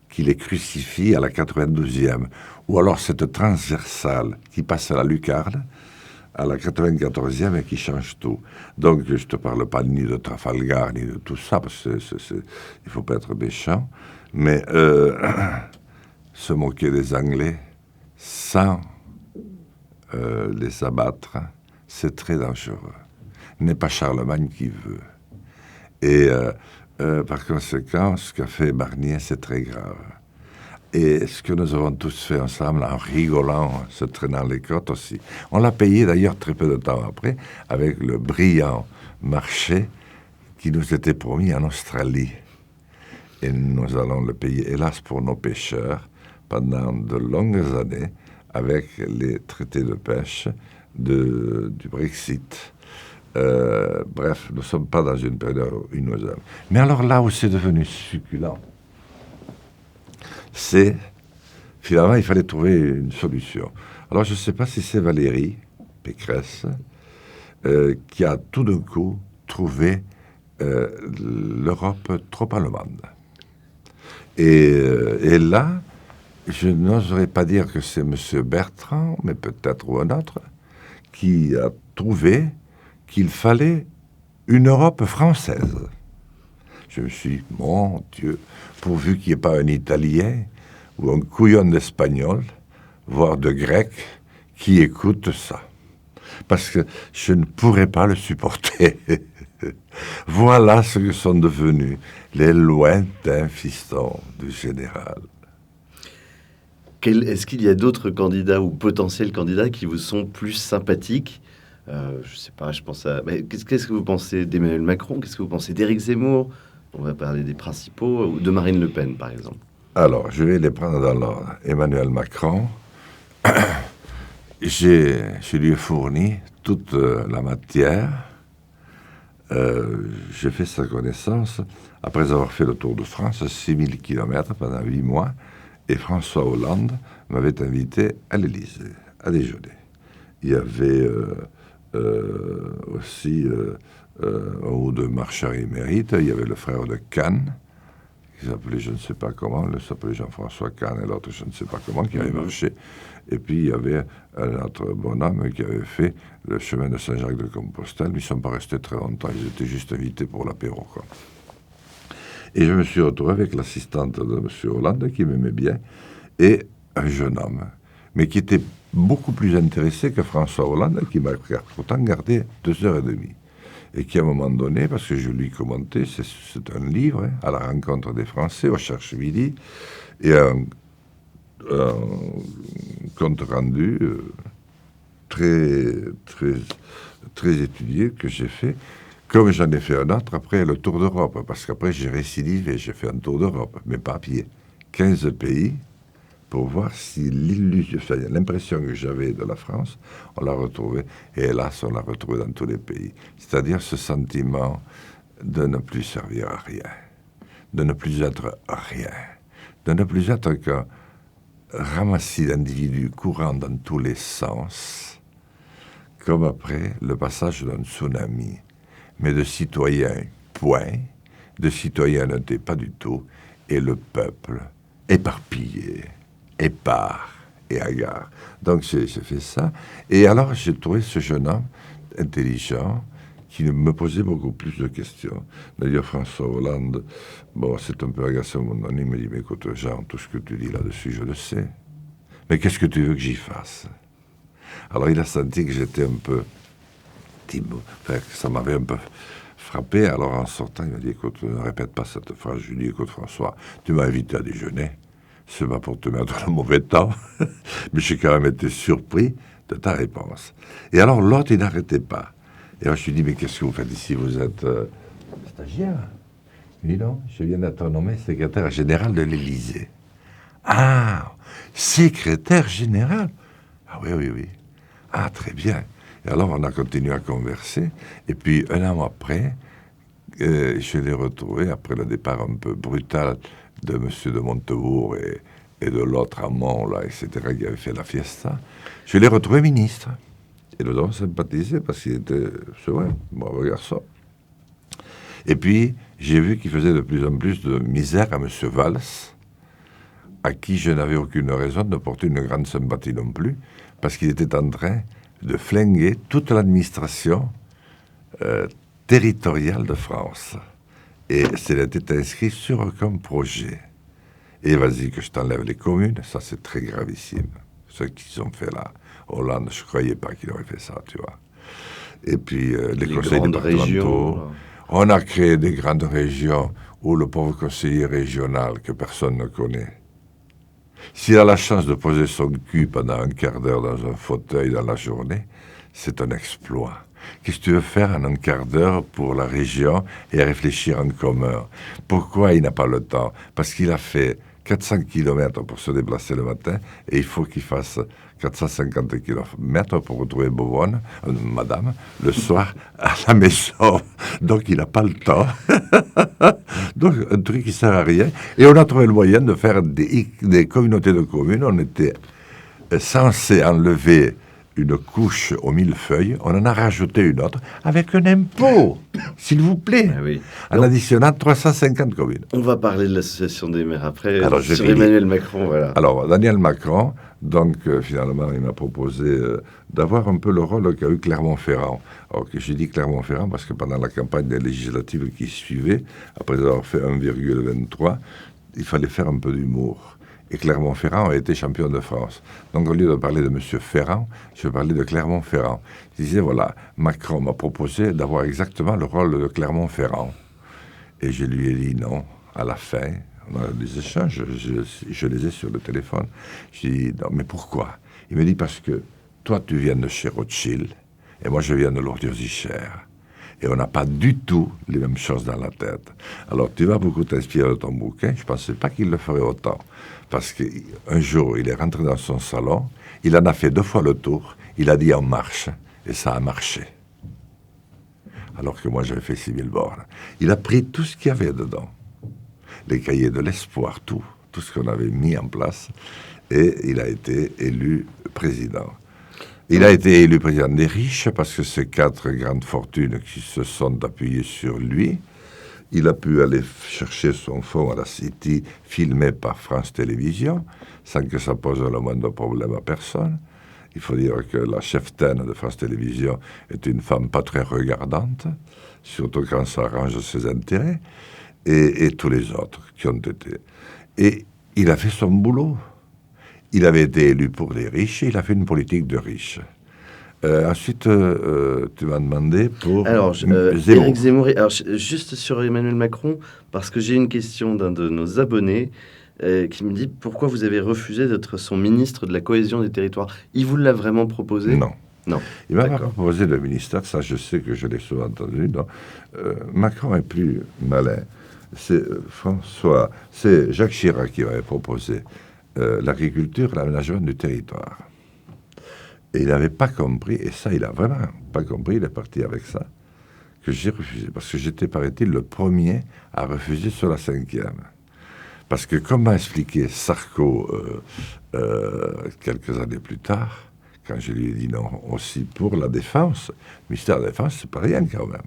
qui les crucifie à la 92e. Ou alors cette transversale qui passe à la lucarne à la 94e et qui change tout. Donc je ne te parle pas ni de Trafalgar ni de tout ça, parce qu'il ne faut pas être méchant, mais se moquer des Anglais sans les abattre, c'est très dangereux. N'est pas Charlemagne qui veut. Et par conséquent, ce qu'a fait Barnier, c'est très grave. Et ce que nous avons tous fait ensemble, en rigolant, se traînant les côtes aussi. On l'a payé d'ailleurs très peu de temps après, avec le brillant marché qui nous était promis en Australie. Et nous allons le payer, hélas, pour nos pêcheurs, pendant de longues années, avec les traités de pêche du Brexit. Bref, nous ne sommes pas dans une période innocente. Mais alors là où c'est devenu succulent, c'est, finalement, il fallait trouver une solution. Alors je ne sais pas si c'est Valérie Pécresse qui a tout d'un coup trouvé l'Europe trop allemande. Et là, je n'oserais pas dire que c'est M. Bertrand, mais peut-être ou un autre, qui a trouvé qu'il fallait une Europe française. Je me suis dit, mon Dieu, pourvu qu'il n'y ait pas un Italien ou un couillon d'Espagnol, voire de Grec, qui écoute ça. Parce que je ne pourrais pas le supporter. Voilà ce que sont devenus les lointains fistons du général. Est-ce qu'il y a d'autres candidats ou potentiels candidats qui vous sont plus sympathiques ? Je sais pas, je pense à... Qu'est-ce que vous pensez d'Emmanuel Macron ? Qu'est-ce que vous pensez d'Éric Zemmour ? On va parler des principaux, ou de Marine Le Pen, par exemple. Alors, je vais les prendre dans l'ordre. Emmanuel Macron, je lui ai fourni toute la matière. J'ai fait sa connaissance après avoir fait le Tour de France, 6000 km pendant 8 mois, et François Hollande m'avait invité à l'Élysée, à déjeuner. Il y avait aussi un ou deux marcheurs émérites. Il y avait le frère de Kahn, qui s'appelait je ne sais pas comment, il s'appelait Jean-François Kahn, et l'autre je ne sais pas comment, qui avait marché. Et puis il y avait un autre bonhomme qui avait fait le chemin de Saint-Jacques-de-Compostelle, mais ils ne sont pas restés très longtemps, ils étaient juste invités pour l'apéro, quoi. Et je me suis retrouvé avec l'assistante de M. Hollande, qui m'aimait bien, et un jeune homme, mais qui était beaucoup plus intéressé que François Hollande, qui m'a pourtant gardé 2h30. Et qui, à un moment donné, parce que je lui commentais, c'est un livre, hein, à la rencontre des Français, au Cherche-Midi, et un compte rendu très, très, très étudié que j'ai fait, comme j'en ai fait un autre après le Tour d'Europe, parce qu'après j'ai récidivé, j'ai fait un Tour d'Europe, mais pas à pied. 15 pays, pour voir si l'impression que j'avais de la France, on l'a retrouvée. Et hélas, on l'a retrouvée dans tous les pays. C'est-à-dire ce sentiment de ne plus servir à rien, de ne plus être rien, de ne plus être qu'un ramassis d'individus courant dans tous les sens, comme après le passage d'un tsunami, mais de citoyens, point, de citoyenneté, pas du tout, et le peuple éparpillé, épars, et hagard. Donc j'ai fait ça. Et alors j'ai trouvé ce jeune homme intelligent qui me posait beaucoup plus de questions. D'ailleurs, François Hollande, bon, c'est un peu agaçant à un moment donné, il me dit, mais écoute, Jean, tout ce que tu dis là-dessus, je le sais. Mais qu'est-ce que tu veux que j'y fasse? Alors il a senti que j'étais un peu timide, enfin, que ça m'avait un peu frappé. Alors en sortant, il m'a dit, écoute, ne répète pas cette phrase. Je lui ai dit, écoute François, tu m'as invité à déjeuner. C'est pas pour te mettre le mauvais temps, mais j'ai quand même été surpris de ta réponse. Et alors l'autre, il n'arrêtait pas. Et alors je lui ai dit, mais qu'est-ce que vous faites ici? Vous êtes stagiaire? Il dit, non, je viens d'être nommé secrétaire général de l'Élysée. Ah, secrétaire général? Ah oui, oui, oui. Ah, très bien. Et alors on a continué à converser. Et puis un an après, je l'ai retrouvé, après le départ un peu brutal de M. de Montebourg et de l'autre amant, là, etc., qui avait fait la fiesta, je l'ai retrouvé ministre. Et nous avons sympathisé parce qu'il était, c'est vrai, bravo garçon. Et puis, j'ai vu qu'il faisait de plus en plus de misère à M. Valls, à qui je n'avais aucune raison de porter une grande sympathie non plus, parce qu'il était en train de flinguer toute l'administration territoriale de France. Et c'était inscrit sur aucun projet. Et vas-y que je t'enlève les communes, ça c'est très gravissime. Ce qu'ils ont fait là. Hollande, je ne croyais pas qu'il aurait fait ça, tu vois. Et puis les conseils départementaux. On a créé des grandes régions où le pauvre conseiller régional, que personne ne connaît, s'il a la chance de poser son cul pendant un quart d'heure dans un fauteuil dans la journée, c'est un exploit. Qu'est-ce que tu veux faire en un quart d'heure pour la région et réfléchir en commun? Pourquoi il n'a pas le temps? Parce qu'il a fait 400 km pour se déplacer le matin et il faut qu'il fasse 450 km pour retrouver Beauvonne, madame, le soir à la maison. Donc il n'a pas le temps. Donc un truc qui ne sert à rien. Et on a trouvé le moyen de faire des communautés de communes. On était censé enlever une couche au millefeuille, on en a rajouté une autre avec un impôt, s'il vous plaît, oui. en additionnant 350 communes. On va parler de l'association des maires après. Alors, sur Emmanuel Macron, voilà. Alors, Daniel Macron, donc finalement, il m'a proposé d'avoir un peu le rôle qu'a eu Clermont-Ferrand. Alors que j'ai dit Clermont-Ferrand parce que pendant la campagne des législatives qui suivait, après avoir fait 1,23, il fallait faire un peu d'humour. Et Clermont-Ferrand a été champion de France. Donc, au lieu de parler de M. Ferrand, je parlais de Clermont-Ferrand. Je disais, voilà, Macron m'a proposé d'avoir exactement le rôle de Clermont-Ferrand. Et je lui ai dit non, à la fin. On a des échanges, je les ai sur le téléphone. Je lui ai dit, non, mais pourquoi? Il me dit, parce que toi, tu viens de chez Rothschild, et moi, je viens de Lourdes-Cher. Et on n'a pas du tout les mêmes choses dans la tête. Alors, tu vas beaucoup t'inspirer de ton bouquin. Je ne pensais pas qu'il le ferait autant. Parce qu'un jour, il est rentré dans son salon, il en a fait 2 fois le tour, il a dit « en marche », et ça a marché. Alors que moi, j'avais fait 6000 bornes. Il a pris tout ce qu'il y avait dedans. Les cahiers de l'espoir, tout ce qu'on avait mis en place, et il a été élu président. Il a été élu président des riches parce que ces 4 grandes fortunes qui se sont appuyées sur lui, il a pu aller chercher son fonds à la City, filmé par France Télévisions, sans que ça pose le moindre problème à personne. Il faut dire que la cheftaine de France Télévisions est une femme pas très regardante, surtout quand ça arrange ses intérêts, et tous les autres qui ont été. Et il a fait son boulot. Il avait été élu pour les riches, et il a fait une politique de riches. Ensuite, tu m'as demandé pour Zemmour. Éric Zemmour. Alors, juste sur Emmanuel Macron, parce que j'ai une question d'un de nos abonnés qui me dit pourquoi vous avez refusé d'être son ministre de la cohésion des territoires. Il vous l'a vraiment proposé? Non. Non. Il m'a pas proposé le ministère, ça je sais que je l'ai souvent entendu. Macron est plus malin. C'est Jacques Chirac qui m'avait proposé l'agriculture et l'aménagement du territoire. Et il n'avait pas compris, et ça, il n'a vraiment pas compris, il est parti avec ça, que j'ai refusé. Parce que j'étais, paraît-il, le premier à refuser sur la 5e. Parce que, comme m'a expliqué Sarko quelques années plus tard, quand je lui ai dit non aussi pour la défense, le ministère de la Défense, c'est pas rien quand même.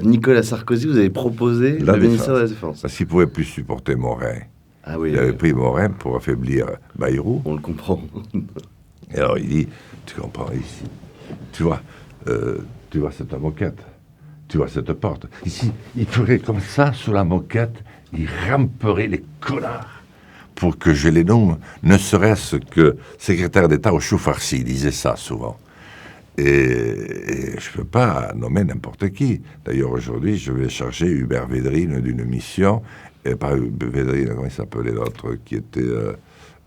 Nicolas Sarkozy, vous avez proposé le ministère de la Défense. Parce qu'il ne pouvait plus supporter Morin. Ah oui, Il avait pris Morin pour affaiblir Bayrou. on le comprend. Et alors il dit, tu comprends ici, tu vois cette moquette, tu vois cette porte. Ici, il ferait comme ça sur la moquette, il ramperait les connards pour que je les nomme, ne serait-ce que secrétaire d'État au chou farci, il disait ça souvent. Et je ne peux pas nommer n'importe qui. D'ailleurs, aujourd'hui, je vais charger Hubert Védrine d'une mission, et pas Védrine, comment il s'appelait l'autre, qui était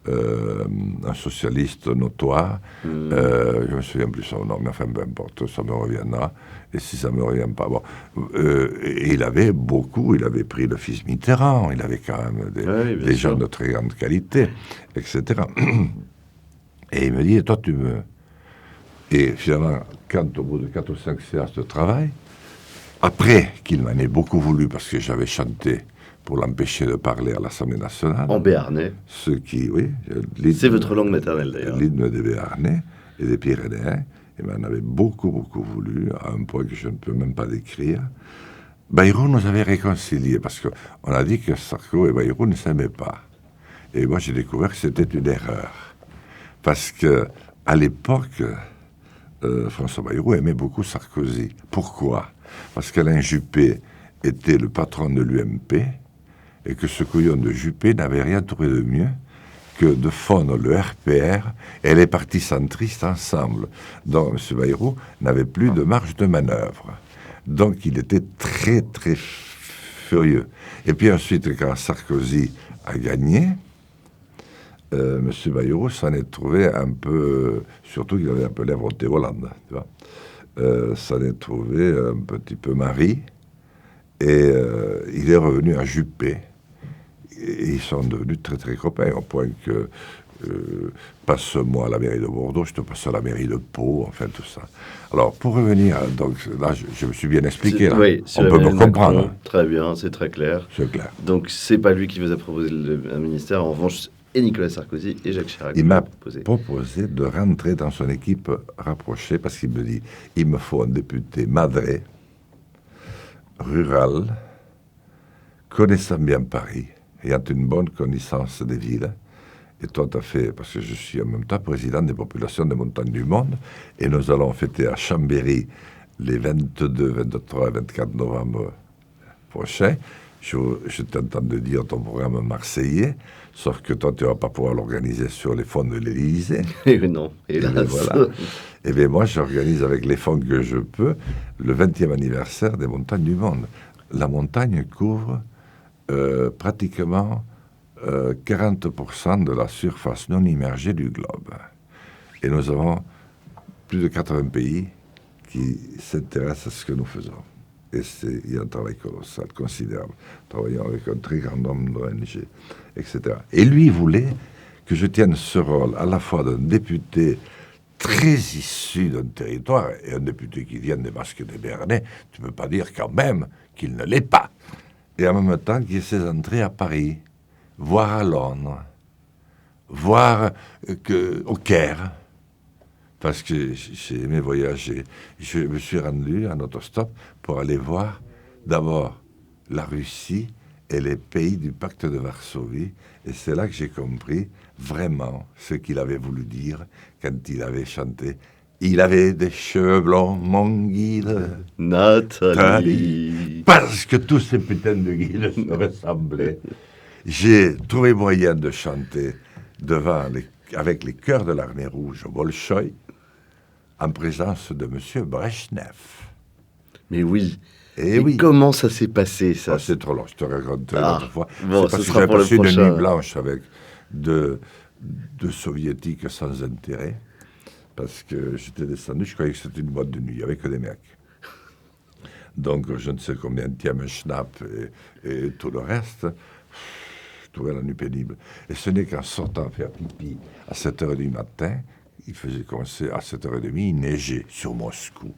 un socialiste notoire. Je ne me souviens plus son nom, mais enfin, peu importe, ça me reviendra. Et si ça ne me revient pas, bon. Et il avait pris le fils Mitterrand, il avait quand même des gens de très grande qualité, etc. Et il me dit, et toi, tu me... Et finalement, quand au bout de 4 ou 5 séances de travail, après qu'il m'en ait beaucoup voulu, parce que j'avais chanté pour l'empêcher de parler à l'Assemblée nationale. En béarnais. Ce qui, oui. C'est votre langue maternelle, d'ailleurs. L'hymne des Béarnais et des Pyrénéens. Il m'en avait beaucoup, beaucoup voulu, à un point que je ne peux même pas décrire. Bayrou nous avait réconciliés, parce qu'on a dit que Sarko et Bayrou ne s'aimaient pas. Et moi, j'ai découvert que c'était une erreur. Parce que à l'époque... François Bayrou aimait beaucoup Sarkozy. Pourquoi? Parce qu'Alain Juppé était le patron de l'UMP et que ce couillon de Juppé n'avait rien trouvé de mieux que de fondre le RPR et les partis centristes ensemble. Donc M. Bayrou n'avait plus de marge de manœuvre. Donc il était très très furieux. Et puis ensuite, quand Sarkozy a gagné, M. Bayrou s'en est trouvé un peu, surtout qu'il avait un peu l'air voté Hollande, tu vois. S'en est trouvé un petit peu mari, et il est revenu à Juppé. Et ils sont devenus très très copains, au point que passe-moi à la mairie de Bordeaux, je te passe à la mairie de Pau, enfin tout ça. Alors pour revenir, donc là je me suis bien expliqué, là. Oui, On peut me comprendre. Macron, très bien, c'est très clair. C'est clair. Donc c'est pas lui qui vous a proposé un ministère, en revanche, et Nicolas Sarkozy et Jacques Chirac. Il m'a proposé de rentrer dans son équipe rapprochée parce qu'il me dit, il me faut un député madré, rural, connaissant bien Paris, ayant une bonne connaissance des villes, et tout à fait, parce que je suis en même temps président des populations des montagnes du monde, et nous allons fêter à Chambéry les 22, 23 et 24 novembre prochains. Je t'entends de dire ton programme marseillais, sauf que toi, tu ne vas pas pouvoir l'organiser sur les fonds de l'Élysée. Non, hélas. Et voilà. Et bien moi, j'organise avec les fonds que je peux le 20e anniversaire des montagnes du monde. La montagne couvre pratiquement 40% de la surface non immergée du globe. Et nous avons plus de 80 pays qui s'intéressent à ce que nous faisons. Et il y a un travail colossal, considérable. Travaillant avec un très grand nombre d'ONG, etc. Et lui voulait que je tienne ce rôle à la fois d'un député très issu d'un territoire et un député qui vient des Basques des Béarnais. Tu ne peux pas dire quand même qu'il ne l'est pas. Et en même temps qu'il ait ses entrées à Paris, voire à Londres, voire au Caire. Parce que j'ai aimé voyager. Je me suis rendu en autostop pour aller voir d'abord la Russie et les pays du pacte de Varsovie. Et c'est là que j'ai compris vraiment ce qu'il avait voulu dire quand il avait chanté « Il avait des cheveux blonds, mon guide. Nathalie. » Parce que tous ces putains de guides se ressemblaient. J'ai trouvé moyen de chanter avec les chœurs de l'Armée rouge au Bolchoï, en présence de M. Brezhnev. Mais oui. Et oui. Comment ça s'est passé, ça? C'est trop long, je te raconterai l'autre fois. Bon, c'est parce que j'ai passé une nuit blanche avec de soviétiques sans intérêt, parce que j'étais descendu, je croyais que c'était une boîte de nuit, avec des mecs. Donc, je ne sais combien de tièmes schnapp et tout le reste, je trouvais la nuit pénible. Et ce n'est qu'en sortant faire pipi à 7h du matin, il faisait commencer à 7h30, il neigeait sur Moscou.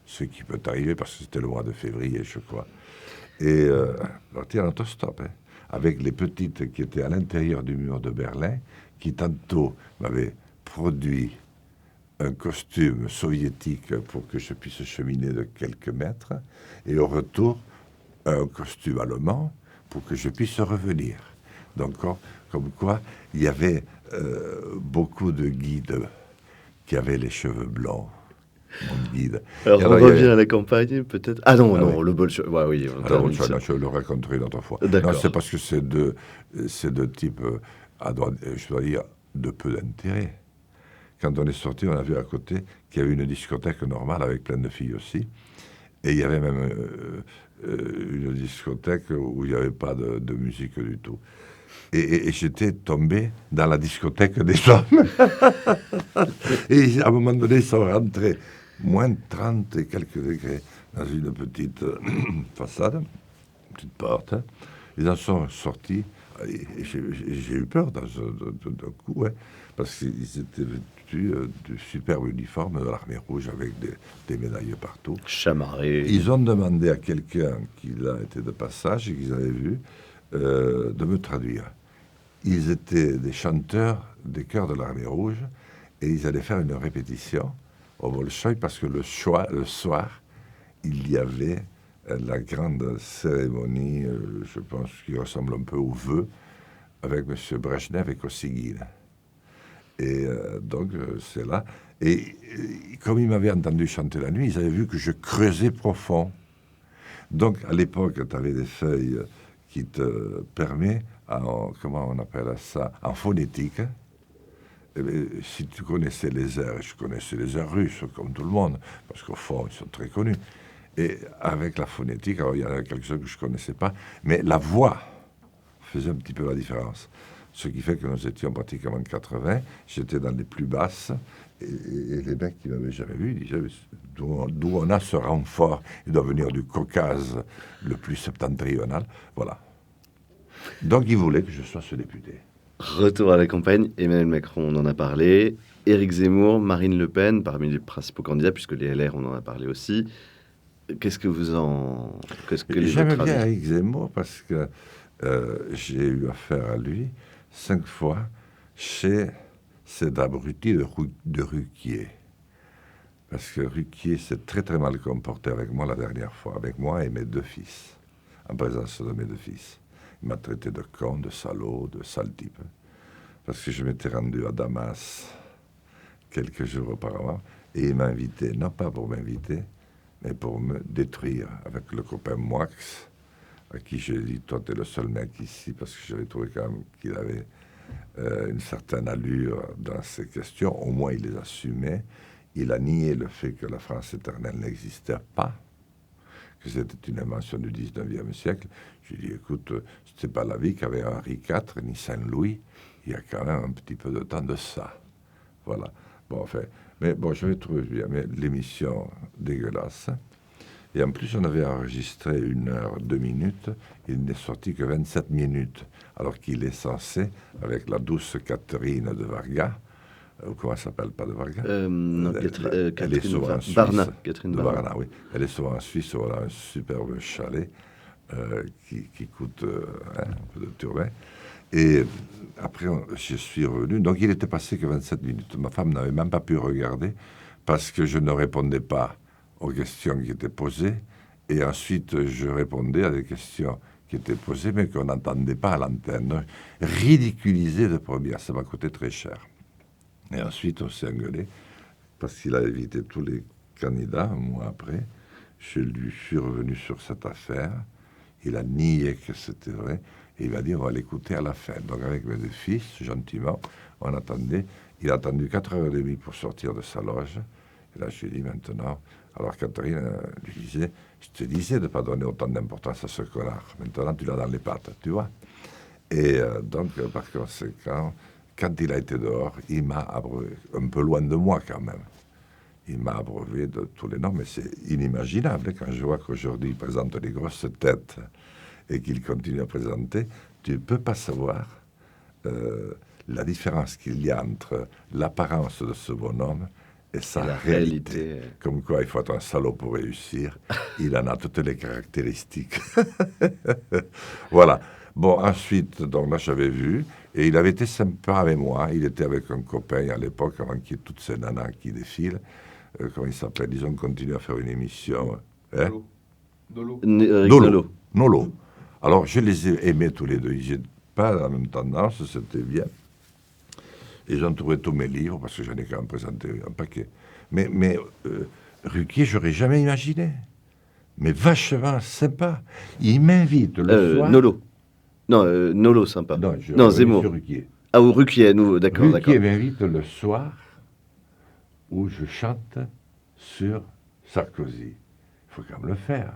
Ce qui peut arriver parce que c'était le mois de février, je crois. Et parti en autostop, avec les petites qui étaient à l'intérieur du mur de Berlin, qui tantôt m'avaient produit un costume soviétique pour que je puisse cheminer de quelques mètres, et au retour, un costume allemand pour que je puisse revenir. Donc, comme quoi, il y avait beaucoup de guides qui avaient les cheveux blancs. Mon guide. Alors, Et on alors, il y revient avait... à la campagne, peut-être. Ah non, Ah oui. non, le Bolshoi. Ouais, oui, on Alors, termine ça. je le raconterai une autre fois. Non, c'est D'accord. parce que c'est deux types, je dois dire, de peu d'intérêt. Quand on est sorti, on a vu à côté qu'il y avait une discothèque normale avec plein de filles aussi. Et il y avait même une discothèque où il n'y avait pas de musique du tout. Et j'étais tombé dans la discothèque des hommes. Et à un moment donné, ils sont rentrés moins 30 et quelques degrés dans une petite façade, une petite porte. Ils en sont sortis. Et j'ai eu peur d'un coup, ouais, parce qu'ils étaient vêtus du superbe uniforme de l'armée rouge avec des médailles partout. Chamarré. Ils ont demandé à quelqu'un qui là était de passage et qu'ils avaient vu de me traduire. Ils étaient des chanteurs des chœurs de l'armée rouge et ils allaient faire une répétition au Bolchoï parce que le soir, il y avait la grande cérémonie, je pense, qui ressemble un peu au vœu, avec M. Brezhnev et Kosygin. Et donc, c'est là. Et comme ils m'avaient entendu chanter la nuit, ils avaient vu que je creusais profond. Donc, à l'époque, tu avais des feuilles qui te permettent, comment on appelle ça, en phonétique. Eh bien, si tu connaissais les airs, je connaissais les airs russes, comme tout le monde, parce qu'au fond, ils sont très connus. Et avec la phonétique, alors il y en a quelques-uns que je ne connaissais pas, mais la voix faisait un petit peu la différence. Ce qui fait que nous étions pratiquement 80, j'étais dans les plus basses, et les mecs qui ne m'avaient jamais vu, ils disaient, d'où on a ce renfort, il doit venir du Caucase le plus septentrional, voilà. Donc ils voulaient que je sois ce député. Retour à la campagne, Emmanuel Macron, on en a parlé. Éric Zemmour, Marine Le Pen, parmi les principaux candidats, puisque les LR, on en a parlé aussi. Qu'est-ce que J'aime votre bien avis? Eric Zemmour parce que j'ai eu affaire à lui 5 fois chez cet abruti de Ruquier. Parce que Ruquier s'est très très mal comporté avec moi la dernière fois, avec moi et mes 2 fils, en présence de mes 2 fils. Il m'a traité de con, de salaud, de sale type. Parce que je m'étais rendu à Damas quelques jours auparavant et il m'a invité, non pas pour m'inviter, mais pour me détruire avec le copain Moix, à qui j'ai dit, toi, t'es le seul mec ici, parce que j'avais trouvé quand même qu'il avait une certaine allure dans ces questions. Au moins, il les assumait. Il a nié le fait que la France éternelle n'existait pas, que c'était une invention du 19e siècle. J'ai dit, écoute, c'était pas la vie qu'avait Henri IV ni Saint-Louis. Il y a quand même un petit peu de temps de ça. Voilà. Bon, enfin, mais bon, j'avais trouvé bien, mais l'émission dégueulasse. Et en plus, on avait enregistré 1 heure, 2 minutes. Il n'est sorti que 27 minutes. Alors qu'il est censé, avec la douce Catherine de Varga, ou comment elle s'appelle, pas de Varga Non, elle est Catherine souvent en Suisse. Barna. Catherine De Barna. Varna, oui. Elle est souvent en Suisse, voilà, un superbe chalet qui coûte un peu de turbin. Et après, je suis revenu. Donc, il était passé que 27 minutes. Ma femme n'avait même pas pu regarder parce que je ne répondais pas aux questions qui étaient posées. Et ensuite, je répondais à des questions qui étaient posées, mais qu'on n'entendait pas à l'antenne. Ridiculisé de première, ça m'a coûté très cher. Et ensuite, on s'est engueulé parce qu'il a évité tous les candidats. Un mois après, je lui suis revenu sur cette affaire. Il a nié que c'était vrai. Et il m'a dit, on va l'écouter à la fin. Donc, avec mes 2 fils, gentiment, on attendait. Il a attendu 4h30 pour sortir de sa loge. Et là, je lui ai dit, maintenant... Alors, Catherine lui disait, je te disais de ne pas donner autant d'importance à ce connard. Maintenant, tu l'as dans les pattes, tu vois. Et donc, par conséquent, quand il a été dehors, il m'a abreuvé, un peu loin de moi quand même. Il m'a abreuvé de tous les noms, mais c'est inimaginable quand je vois qu'aujourd'hui, il présente les grosses têtes et qu'il continue à présenter. Tu ne peux pas savoir la différence qu'il y a entre l'apparence de ce bonhomme et sa la réalité. réalité. Comme quoi, il faut être un salaud pour réussir. Il en a toutes les caractéristiques. Voilà. Bon, ensuite, donc là, j'avais vu, et il avait été sympa avec moi. Il était avec un copain à l'époque, avant qu'il y ait toutes ces nanas qui défilent. Comment il s'appelle? Ils ont continué à faire une émission. Hein? Nolo. Eric Nolo. Nolot. Nolo. Alors, je les ai aimés tous les deux. pas dans la même tendance, c'était bien. Et j'entourais tous mes livres, parce que j'en ai quand même présenté un paquet. Mais Ruquier, j'aurais jamais imaginé. Mais vachement sympa. Il m'invite le soir... Nolo. Non, Nolo, sympa. Non, je Non, revenais Zemmour. sur Ruquier. Ah, ou Ruquier, à nouveau, d'accord, Ruquier d'accord. m'invite le soir où je chante sur Sarkozy. Il faut quand même le faire.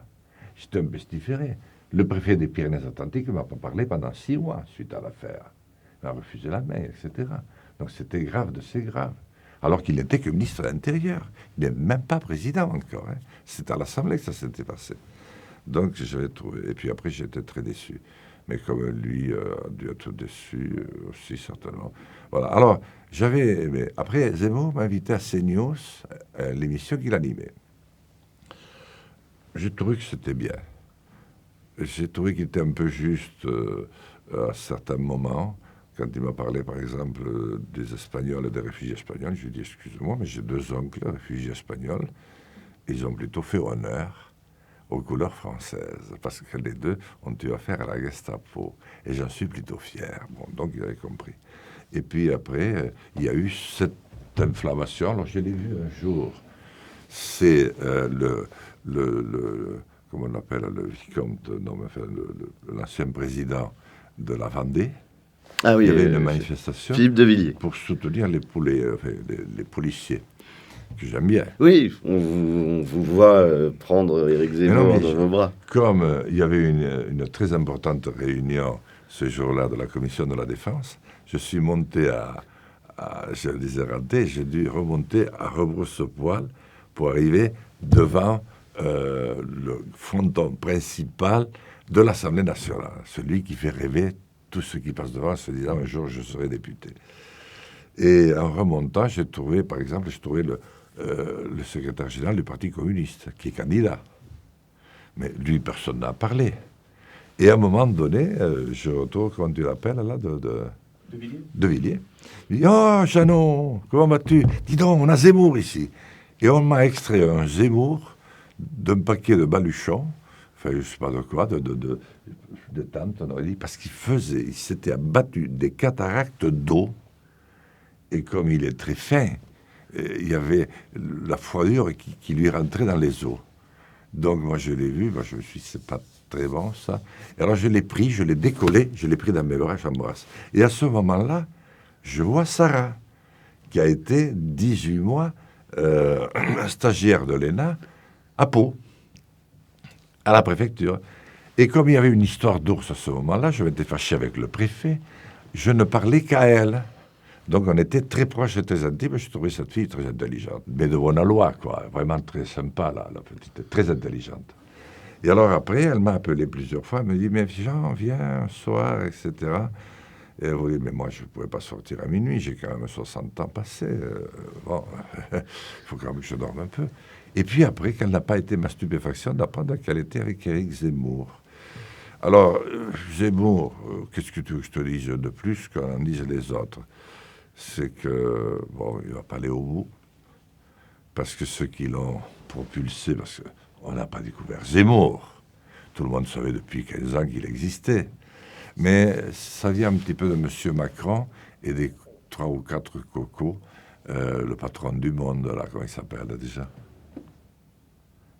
J'étais un pestiféré. Le préfet des Pyrénées-Atlantiques ne m'a pas parlé pendant 6 mois suite à l'affaire. Il m'a refusé la main, etc. Donc c'était grave de c'est grave. Alors qu'il n'était que ministre de l'Intérieur. Il n'est même pas président encore. Hein. C'est à l'Assemblée que ça s'était passé. Donc j'avais trouvé. Et puis après, j'étais très déçu. Mais comme lui a dû être déçu aussi, certainement. Voilà. Alors, mais après, Zemmour m'a invité à CNews, à l'émission qu'il animait. J'ai trouvé que c'était bien. J'ai trouvé qu'il était un peu juste à certains moments. Quand il m'a parlé, par exemple, des Espagnols et des réfugiés espagnols, je lui ai dit, excuse-moi, mais j'ai 2 oncles réfugiés espagnols. Ils ont plutôt fait honneur aux couleurs françaises, parce que les 2 ont eu affaire à la Gestapo. Et j'en suis plutôt fier. Bon, donc il avait compris. Et puis après, il y a eu cette inflammation. Alors je l'ai vu un jour. C'est comment on appelle, le vicomte, non, mais enfin, l'ancien président de la Vendée. Ah oui, Il y avait une manifestation Philippe de Villiers. pour soutenir les policiers, que j'aime bien. Oui, on vous voit prendre Éric Zemmour dans vos bras. Comme il y avait une très importante réunion ce jour-là de la commission de la défense, je suis monté je les ai ratés, j'ai dû remonter à rebrousse-poil pour arriver devant le fronton principal de l'Assemblée nationale, celui qui fait rêver tous ceux qui passent devant en se disant un jour je serai député. Et en remontant, j'ai trouvé le secrétaire général du Parti communiste, qui est candidat. Mais lui, personne n'a parlé. Et à un moment donné, je retrouve, comment tu l'appelles, là, de Villiers. Il dit, oh, Jeannot, comment vas-tu? Dis donc, on a Zemmour ici. Et on m'a extrait un Zemmour d'un paquet de baluchons, enfin, je ne sais pas de quoi, de tente, on aurait dit, parce il s'était abattu des cataractes d'eau. Et comme il est très fin, il y avait la froidure qui lui rentrait dans les os. Donc moi je l'ai vu, moi je me suis dit c'est pas très bon ça. Et alors je l'ai pris, je l'ai décollé, je l'ai pris dans mes bras, j'embrasse. Et à ce moment-là, je vois Sarah, qui a été 18 mois stagiaire de l'ENA à Pau, à la préfecture. Et comme il y avait une histoire d'ours à ce moment-là, je m'étais fâché avec le préfet, je ne parlais qu'à elle. Donc on était très proches et très intimes. Je trouvais cette fille très intelligente, mais de bonne aloi, quoi. Vraiment très sympa, la petite, très intelligente. Et alors après, elle m'a appelé plusieurs fois. Elle me dit, mais Jean, viens un soir, etc. Et elle voulait, mais moi, je ne pouvais pas sortir à minuit. J'ai quand même 60 ans passés. Bon, il faut quand même que je dorme un peu. Et puis après, quelle n'a pas été ma stupéfaction d'apprendre qu'elle était avec Éric Zemmour. Alors, Zemmour, qu'est-ce que tu veux que je te dise de plus qu'en disent les autres? C'est que, bon, il ne va pas aller au bout, parce que ceux qui l'ont propulsé, parce qu'on n'a pas découvert Zemmour, tout le monde savait depuis 15 ans qu'il existait, mais ça vient un petit peu de M. Macron et des 3 ou 4 cocos, le patron du Monde, là, comment il s'appelle déjà?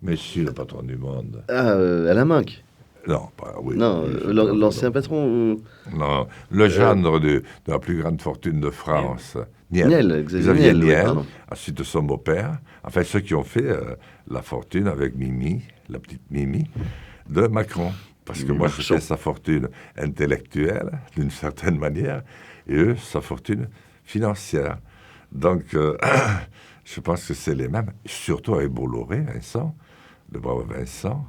Mais si, le patron du Monde. Ah, Alain Minc. Non, pas, oui. Non, l'ancien patron. Non, le gendre de la plus grande fortune de France, Niel, Xavier Niel, oui, ensuite de son beau-père, enfin ceux qui ont fait la fortune avec Mimi, la petite Mimi, de Macron. Parce que moi, je sais sa fortune intellectuelle, d'une certaine manière, et eux, sa fortune financière. Donc, je pense que c'est les mêmes, surtout avec Bolloré, Vincent, le brave Vincent,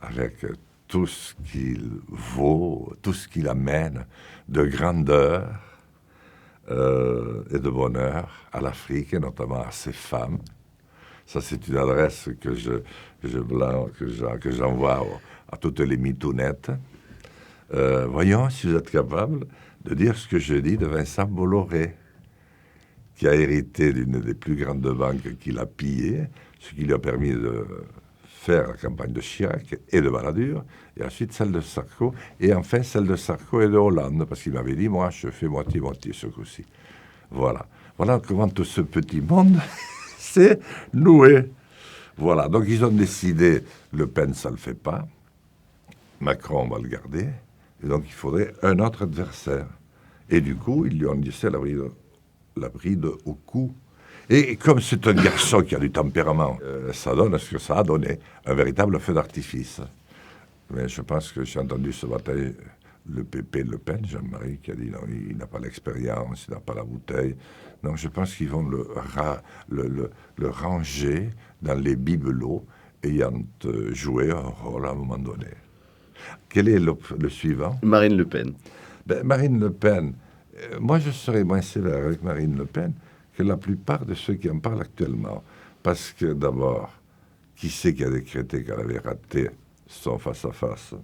avec tout ce qu'il vaut, tout ce qu'il amène de grandeur et de bonheur à l'Afrique, et notamment à ses femmes. Ça, c'est une adresse que j'envoie à toutes les mitounettes. Voyons si vous êtes capable de dire ce que je dis de Vincent Bolloré, qui a hérité d'une des plus grandes banques qu'il a pillées, ce qui lui a permis de faire la campagne de Chirac et de Balladur, et ensuite celle de Sarko, et enfin celle de Sarko et de Hollande, parce qu'il m'avait dit, moi, je fais moitié-moitié ce coup-ci. Voilà. Voilà comment tout ce petit monde s'est noué. Voilà. Donc, ils ont décidé, Le Pen, ça ne le fait pas. Macron, on va le garder. Et donc, il faudrait un autre adversaire. Et du coup, ils lui ont laissé la bride au cou. Et comme c'est un garçon qui a du tempérament, ça donne ce que ça a donné, un véritable feu d'artifice. Mais je pense que j'ai entendu ce matin le PP Le Pen, Jean-Marie, qui a dit non, il n'a pas l'expérience, il n'a pas la bouteille. Donc je pense qu'ils vont le ranger dans les bibelots ayant joué un rôle à un moment donné. Quel est le suivant? Marine Le Pen. Marine Le Pen, moi je serais moins sévère avec Marine Le Pen que la plupart de ceux qui en parlent actuellement. Parce que d'abord, qui c'est qui a décrété qu'elle avait raté son face-à-face?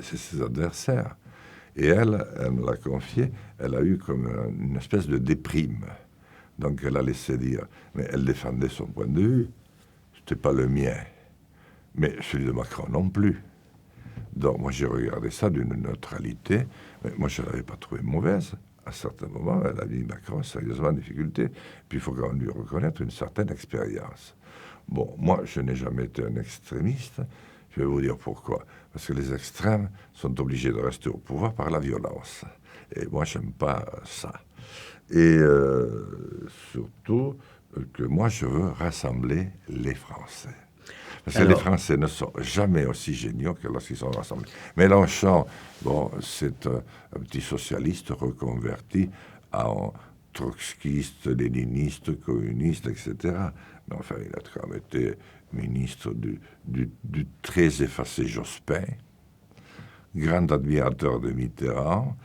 C'est ses adversaires. Et elle me l'a confié, elle a eu comme une espèce de déprime. Donc elle a laissé dire, mais elle défendait son point de vue, c'était pas le mien, mais celui de Macron non plus. Donc moi j'ai regardé ça d'une neutralité, mais moi je ne l'avais pas trouvée mauvaise. À certains moments, elle a mis Macron sérieusement en difficulté. Puis il faut quand même lui reconnaître une certaine expérience. Bon, moi je n'ai jamais été un extrémiste, je vais vous dire pourquoi. Parce que les extrêmes sont obligés de rester au pouvoir par la violence. Et moi je n'aime pas ça. Et surtout que moi je veux rassembler les Français. Parce que les Français ne sont jamais aussi géniaux que lorsqu'ils sont rassemblés. Mélenchon, bon, c'est un petit socialiste reconverti en trotskiste, léniniste, communiste, etc. Mais enfin, il a quand même été ministre du très effacé Jospin, grand admirateur de Mitterrand,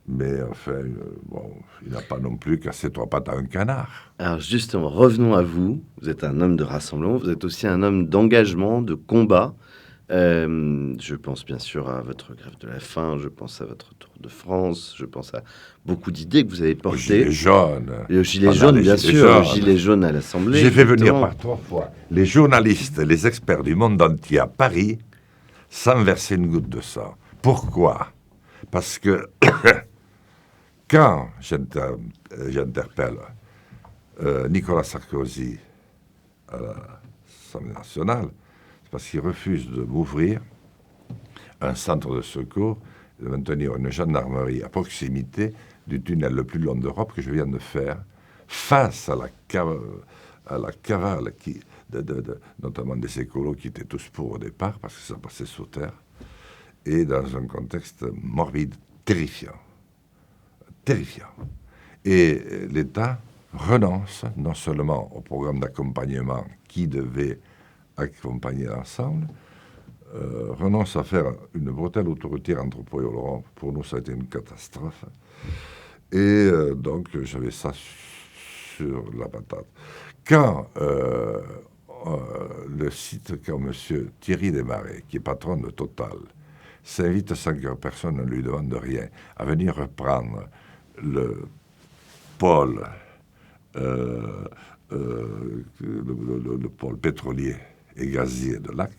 mais enfin, bon, il n'a pas non plus cassé 3 pattes à un canard. Alors justement, revenons à vous. Vous êtes un homme de rassemblement, vous êtes aussi un homme d'engagement, de combat. Je pense bien sûr à votre grève de la faim, je pense à votre Tour de France, je pense à beaucoup d'idées que vous avez portées. Aux Gilets jaunes. Et aux Gilets jaunes, bien sûr, aux Gilets jaunes à l'Assemblée. J'ai fait venir par 3 fois les journalistes, les experts du monde entier à Paris, sans verser une goutte de sang. Pourquoi? Parce que quand j'interpelle Nicolas Sarkozy à l'Assemblée nationale, c'est parce qu'il refuse de m'ouvrir un centre de secours, de maintenir une gendarmerie à proximité du tunnel le plus long d'Europe que je viens de faire, face à la cavale notamment des écolos qui étaient tous pour au départ, parce que ça passait sous terre, et dans un contexte morbide, terrifiant. Et l'État renonce non seulement au programme d'accompagnement qui devait accompagner l'ensemble, renonce à faire une bretelle autoroutière entre Pau et Oloron. Pour nous, ça a été une catastrophe. Et donc, j'avais ça sur la patate. Quand M. Thierry Desmarais, qui est patron de Total, s'invite sans que personne ne lui demande rien à venir reprendre le pôle, le pôle pétrolier et gazier de Lac,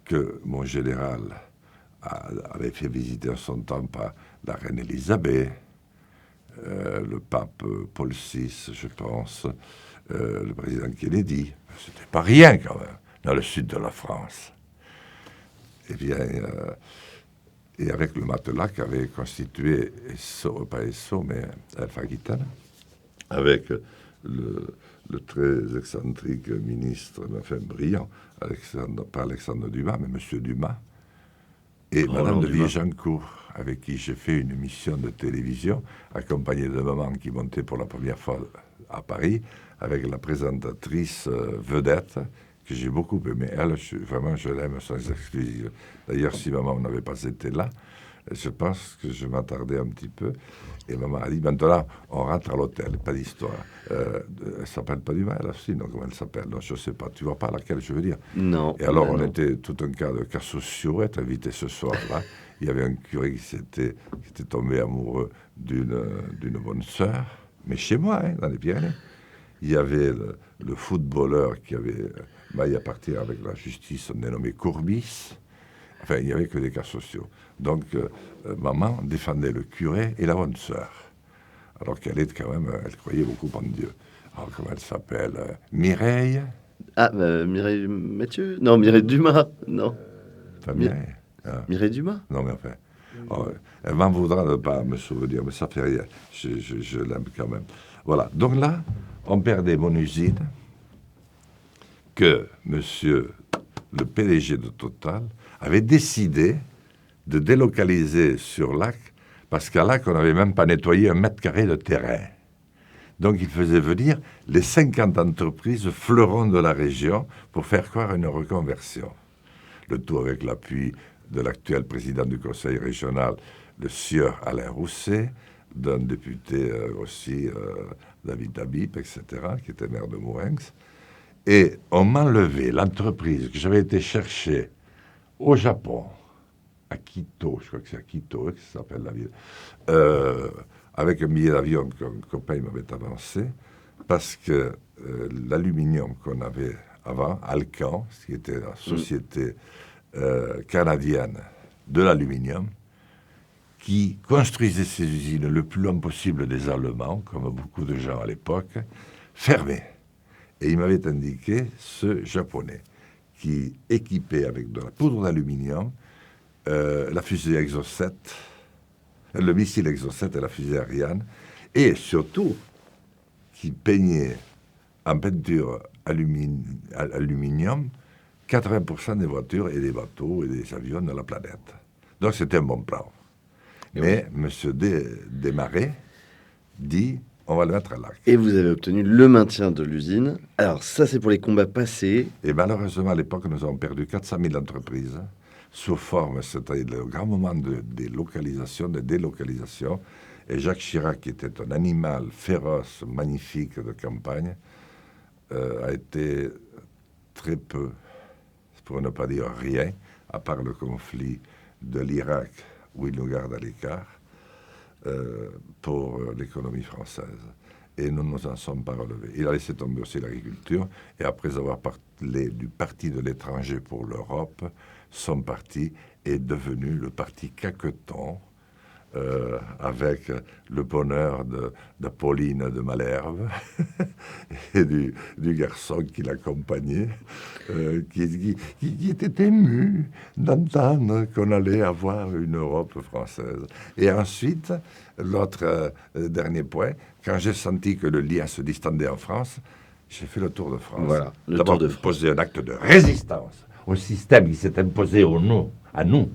que mon général avait fait visiter en son temps par la reine Élisabeth, le pape Paul VI, je pense, le président Kennedy. C'était pas rien quand même, dans le sud de la France. Eh bien, et avec le matelas qu'avait constitué pas Esso, mais Alpha Aquitaine, avec le très excentrique ministre, enfin brillant, pas Alexandre Dumas, mais M. Dumas, et Madame de Villéjancourt, avec qui j'ai fait une émission de télévision, accompagnée de maman qui montait pour la première fois à Paris, avec la présentatrice vedette, que j'ai beaucoup aimé. Elle, vraiment, je l'aime sans exclusive. D'ailleurs, si maman n'avait pas été là, je pense que je m'attardais un petit peu. Et maman a dit, maintenant, on rentre à l'hôtel, pas d'histoire. Elle s'appelle pas du mal, elle aussi, donc comment elle s'appelle? Non, je ne sais pas. Tu vois pas laquelle je veux dire? Non. Et alors, on était tout un cas de cas sociaux, être invité ce soir-là. Il y avait un curé qui était tombé amoureux d'une bonne sœur, mais chez moi, dans les Pyrénées. Il y avait le footballeur qui avait maille à partir avec la justice, on est nommé Courbis. Enfin, il n'y avait que des cas sociaux. Donc, maman défendait le curé et la bonne sœur. Alors qu'elle est quand même, elle croyait beaucoup en Dieu. Alors, comment elle s'appelle Mireille. Ah, Mireille Mathieu? Non, Mireille Dumas. Non. Enfin, Mireille. Ah. Mireille Dumas? Non, mais enfin. Oh, elle m'en voudra de ne pas me souvenir, mais ça fait rien. Je l'aime quand même. Voilà. Donc là, on perdait mon usine que monsieur le PDG de Total avait décidé de délocaliser sur Lac, parce qu'à Lac, on n'avait même pas nettoyé 1 mètre carré de terrain. Donc, il faisait venir les 50 entreprises fleurons de la région pour faire croire une reconversion. Le tout avec l'appui de l'actuel président du conseil régional, le sieur Alain Rousset, d'un député aussi, David Habib, etc., qui était maire de Mourenx. Et on m'a enlevé l'entreprise que j'avais été chercher au Japon, à Quito, je crois que c'est à Quito que ça s'appelle la ville, avec un billet d'avion qu'un copain m'avait avancé, parce que l'aluminium qu'on avait avant, Alcan, ce qui était la société canadienne de l'aluminium, qui construisait ses usines le plus loin possible des Allemands, comme beaucoup de gens à l'époque, fermait. Et il m'avait indiqué ce Japonais qui équipait avec de la poudre d'aluminium la fusée Exocet, le missile Exocet et la fusée Ariane, et surtout qui peignait en peinture aluminium 80% des voitures et des bateaux et des avions de la planète. Donc c'était un bon plan. Mais M. Desmarais dit, on va le mettre à Lac. Et vous avez obtenu le maintien de l'usine. Alors ça, c'est pour les combats passés. Et malheureusement, à l'époque, nous avons perdu 400 000 entreprises sous forme, c'était le grand moment de délocalisation. Et Jacques Chirac, qui était un animal féroce, magnifique de campagne, a été très peu, pour ne pas dire rien, à part le conflit de l'Irak, où il nous garde à l'écart, pour l'économie française. Et nous ne nous en sommes pas relevés. Il a laissé tomber aussi l'agriculture, et après avoir parlé du parti de l'étranger pour l'Europe, son parti est devenu le parti Caqueton, avec le bonheur de Pauline de Malherbe et du garçon qui l'accompagnait, qui était ému d'entendre qu'on allait avoir une Europe française. Et ensuite, l'autre dernier point, quand j'ai senti que le lien se distendait en France, j'ai fait le tour de France. Voilà, le D'abord, tour de France. poser un acte de résistance au système qui s'est imposé à nous,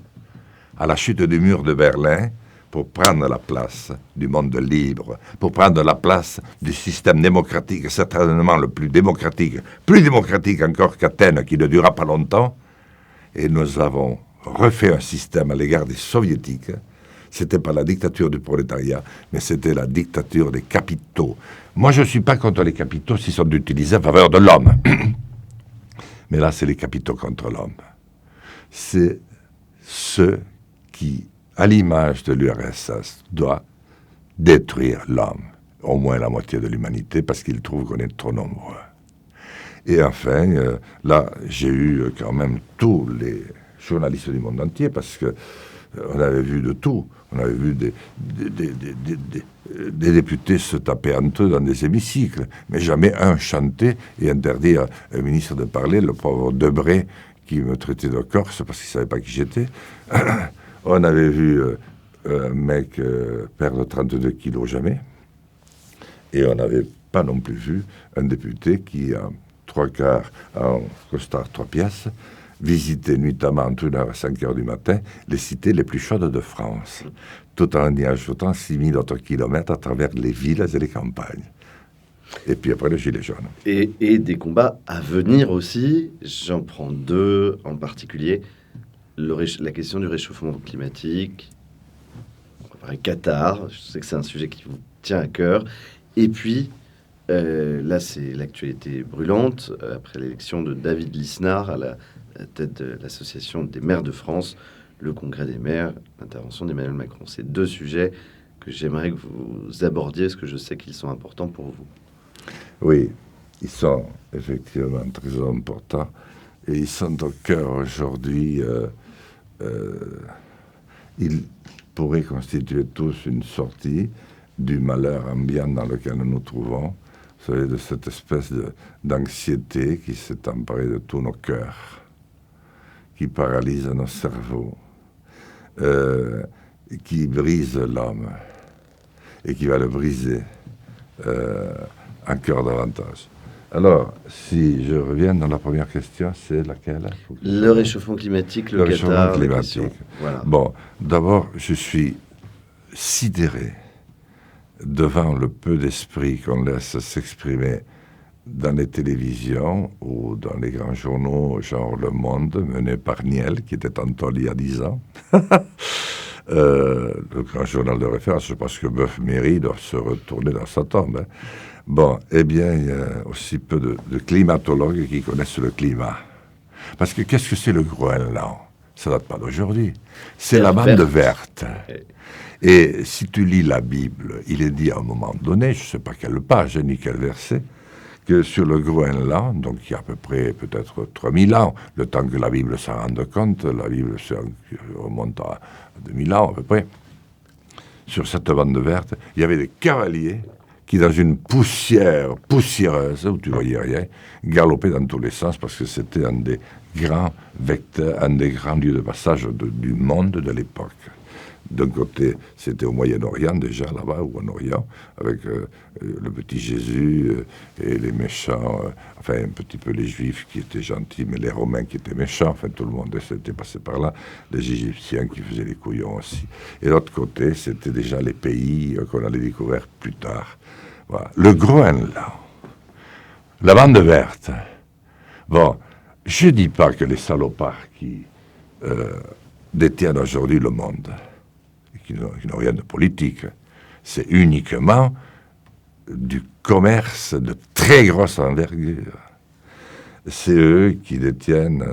à la chute du mur de Berlin, pour prendre la place du monde libre, pour prendre la place du système démocratique, certainement le plus démocratique encore qu'Athènes, qui ne durera pas longtemps. Et nous avons refait un système à l'égard des soviétiques. C'était pas la dictature du prolétariat, mais c'était la dictature des capitaux. Moi, je ne suis pas contre les capitaux s'ils sont utilisés en faveur de l'homme. Mais là, c'est les capitaux contre l'homme. C'est ceux qui, à l'image de l'URSS, doit détruire l'homme, au moins la moitié de l'humanité, parce qu'ils trouvent qu'on est trop nombreux. Et enfin, là, j'ai eu quand même tous les journalistes du monde entier, parce que on avait vu de tout. On avait vu des députés se taper entre eux dans des hémicycles, mais jamais un chanter et interdire un ministre de parler, le pauvre Debré, qui me traitait de Corse parce qu'il ne savait pas qui j'étais. On avait vu un mec perdre 32 kilos jamais. Et on n'avait pas non plus vu un député qui, en 3/4, en costard 3 pièces, visitait nuitamment entre 1h et 5h du matin les cités les plus chaudes de France, tout en y ajoutant 6000 autres kilomètres à travers les villes et les campagnes. Et puis après, le gilet jaune. Et des combats à venir aussi. J'en prends deux en particulier. La question du réchauffement climatique. On va parler Qatar. Je sais que c'est un sujet qui vous tient à cœur. Et puis, là, c'est l'actualité brûlante. Après l'élection de David Lisnard à la tête de l'Association des maires de France, le Congrès des maires, l'intervention d'Emmanuel Macron. C'est deux sujets que j'aimerais que vous abordiez, parce que je sais qu'ils sont importants pour vous. Oui. ils sont effectivement très importants et ils sont au cœur aujourd'hui. Ils pourraient constituer tous une sortie du malheur ambiant dans lequel nous nous trouvons, vous savez, de cette espèce d'anxiété qui s'est emparée de tous nos cœurs, qui paralyse nos cerveaux, qui brise l'homme et qui va le briser encore davantage. Alors, si je reviens dans la première question, c'est laquelle? Le réchauffement climatique, le réchauffement Qatar, climatique. Voilà. Bon, d'abord, je suis sidéré devant le peu d'esprit qu'on laisse s'exprimer dans les télévisions ou dans les grands journaux, genre Le Monde, mené par Niel, qui était en tôle il y a 10 ans. Le grand journal de référence, je pense que Boeuf-Méry doit se retourner dans sa tombe. Hein. Bon, eh bien, il y a aussi peu de climatologues qui connaissent le climat. Parce que qu'est-ce que c'est le Groenland? Ça date pas d'aujourd'hui. C'est la bande verte. Et si tu lis la Bible, il est dit à un moment donné, je ne sais pas quelle page ni quel verset, que sur le Groenland, donc il y a à peu près peut-être 3000 ans, le temps que la Bible s'en rende compte, la Bible remonte à 2000 ans à peu près, sur cette bande verte, il y avait des cavaliers qui, dans une poussière poussiéreuse, où tu voyais rien, galopaient dans tous les sens, parce que c'était un des grands vecteurs, un des grands lieux de passage du monde de l'époque. D'un côté, c'était au Moyen-Orient déjà, là-bas, ou en Orient, avec le petit Jésus et les méchants, enfin un petit peu les Juifs qui étaient gentils, mais les Romains qui étaient méchants, enfin tout le monde s'était passé par là, les Égyptiens qui faisaient les couillons aussi. Et l'autre côté, c'était déjà les pays qu'on allait découvrir plus tard. Voilà. Le Groenland, la bande verte. Bon, je ne dis pas que les salopards qui détiennent aujourd'hui le monde, qui n'ont rien de politique, c'est uniquement du commerce de très grosse envergure. C'est eux qui détiennent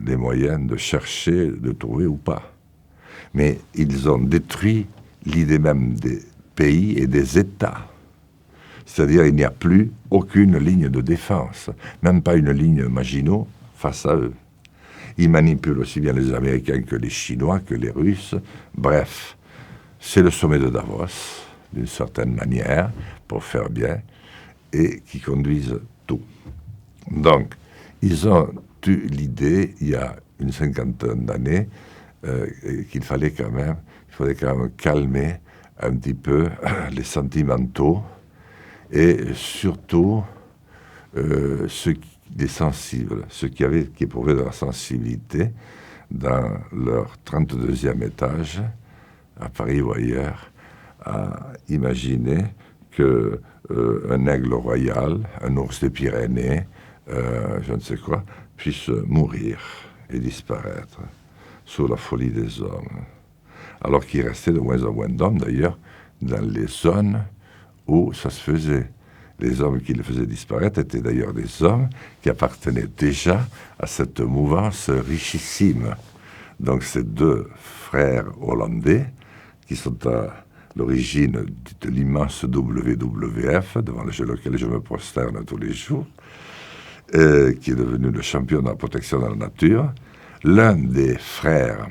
les moyens de chercher, de trouver ou pas. Mais ils ont détruit l'idée même des pays et des États. C'est-à-dire il n'y a plus aucune ligne de défense, même pas une ligne Maginot face à eux. Ils manipulent aussi bien les Américains que les Chinois, que les Russes. Bref, c'est le sommet de Davos, d'une certaine manière, pour faire bien, et qui conduisent tout. Donc, ils ont eu l'idée, il y a une cinquantaine d'années, qu'il fallait quand même calmer un petit peu les sentimentaux, et surtout les sensibles, ceux qui éprouvaient de la sensibilité dans leur 32e étage, à Paris ou ailleurs, à imaginer qu'un aigle royal, un ours des Pyrénées, je ne sais quoi, puisse mourir et disparaître sous la folie des hommes. Alors qu'il restait de moins en moins d'hommes, d'ailleurs, dans les zones où ça se faisait. Les hommes qui le faisaient disparaître étaient d'ailleurs des hommes qui appartenaient déjà à cette mouvance richissime. Donc ces deux frères hollandais, qui sont à l'origine de l'immense WWF, devant lequel je me prosterne tous les jours, qui est devenu le champion de la protection de la nature. L'un des frères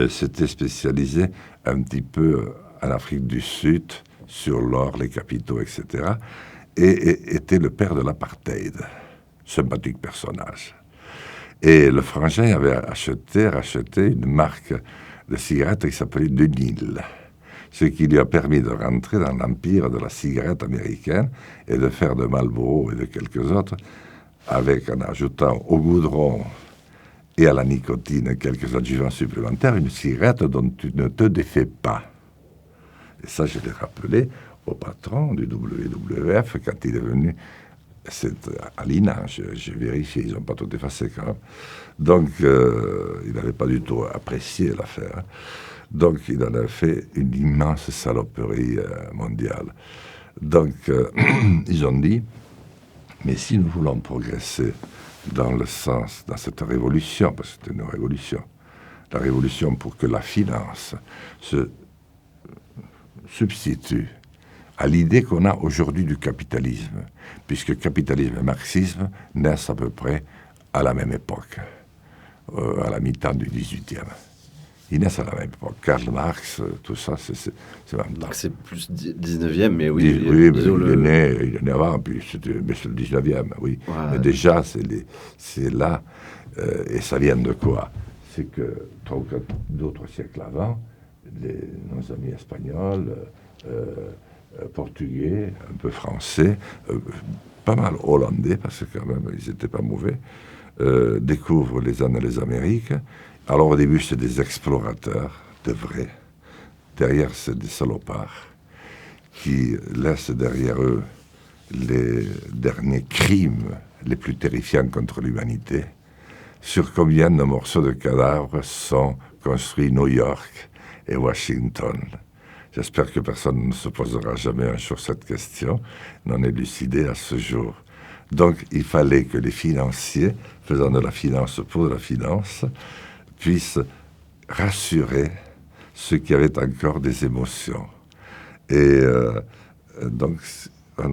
s'était spécialisé un petit peu en Afrique du Sud, sur l'or, les capitaux, etc., et était le père de l'apartheid. Sympathique personnage. Et le frangin avait racheté une marque de cigarettes qui s'appelait Dunhill, ce qui lui a permis de rentrer dans l'empire de la cigarette américaine et de faire de Marlboro et de quelques autres, en ajoutant au goudron et à la nicotine quelques adjuvants supplémentaires, une cigarette dont tu ne te défais pas. Et ça, je l'ai rappelé au patron du WWF quand il est venu. C'est à l'INA, j'ai vérifié, ils n'ont pas tout effacé quand même. Donc, il n'avait pas du tout apprécié l'affaire. Donc, il en a fait une immense saloperie mondiale. Donc, ils ont dit, mais si nous voulons progresser dans cette révolution, parce que c'était une révolution, la révolution pour que la finance se substitue à l'idée qu'on a aujourd'hui du capitalisme, puisque capitalisme et marxisme naissent à peu près à la même époque, à la mi-temps du XVIIIe. Ils naissent à la même époque. Karl Marx, tout ça, c'est même temps. Donc c'est plus 19e, mais oui. Oui, mais il est né avant, puis mais c'est le 19e, oui. Ouais. Mais déjà, c'est là, et ça vient de quoi? C'est que 3 ou 4 d'autres siècles avant, nos amis espagnols, portugais, un peu français, pas mal hollandais, parce que quand même, ils n'étaient pas mauvais, découvrent les Indes et les Amériques. Alors au début, c'est des explorateurs, de vrais. Derrière, c'est des salopards qui laissent derrière eux les derniers crimes les plus terrifiants contre l'humanité. Sur combien de morceaux de cadavres sont construits New York et Washington? J'espère que personne ne se posera jamais un jour cette question, non élucidée à ce jour. Donc il fallait que les financiers, faisant de la finance pour de la finance, puissent rassurer ceux qui avaient encore des émotions. Et donc,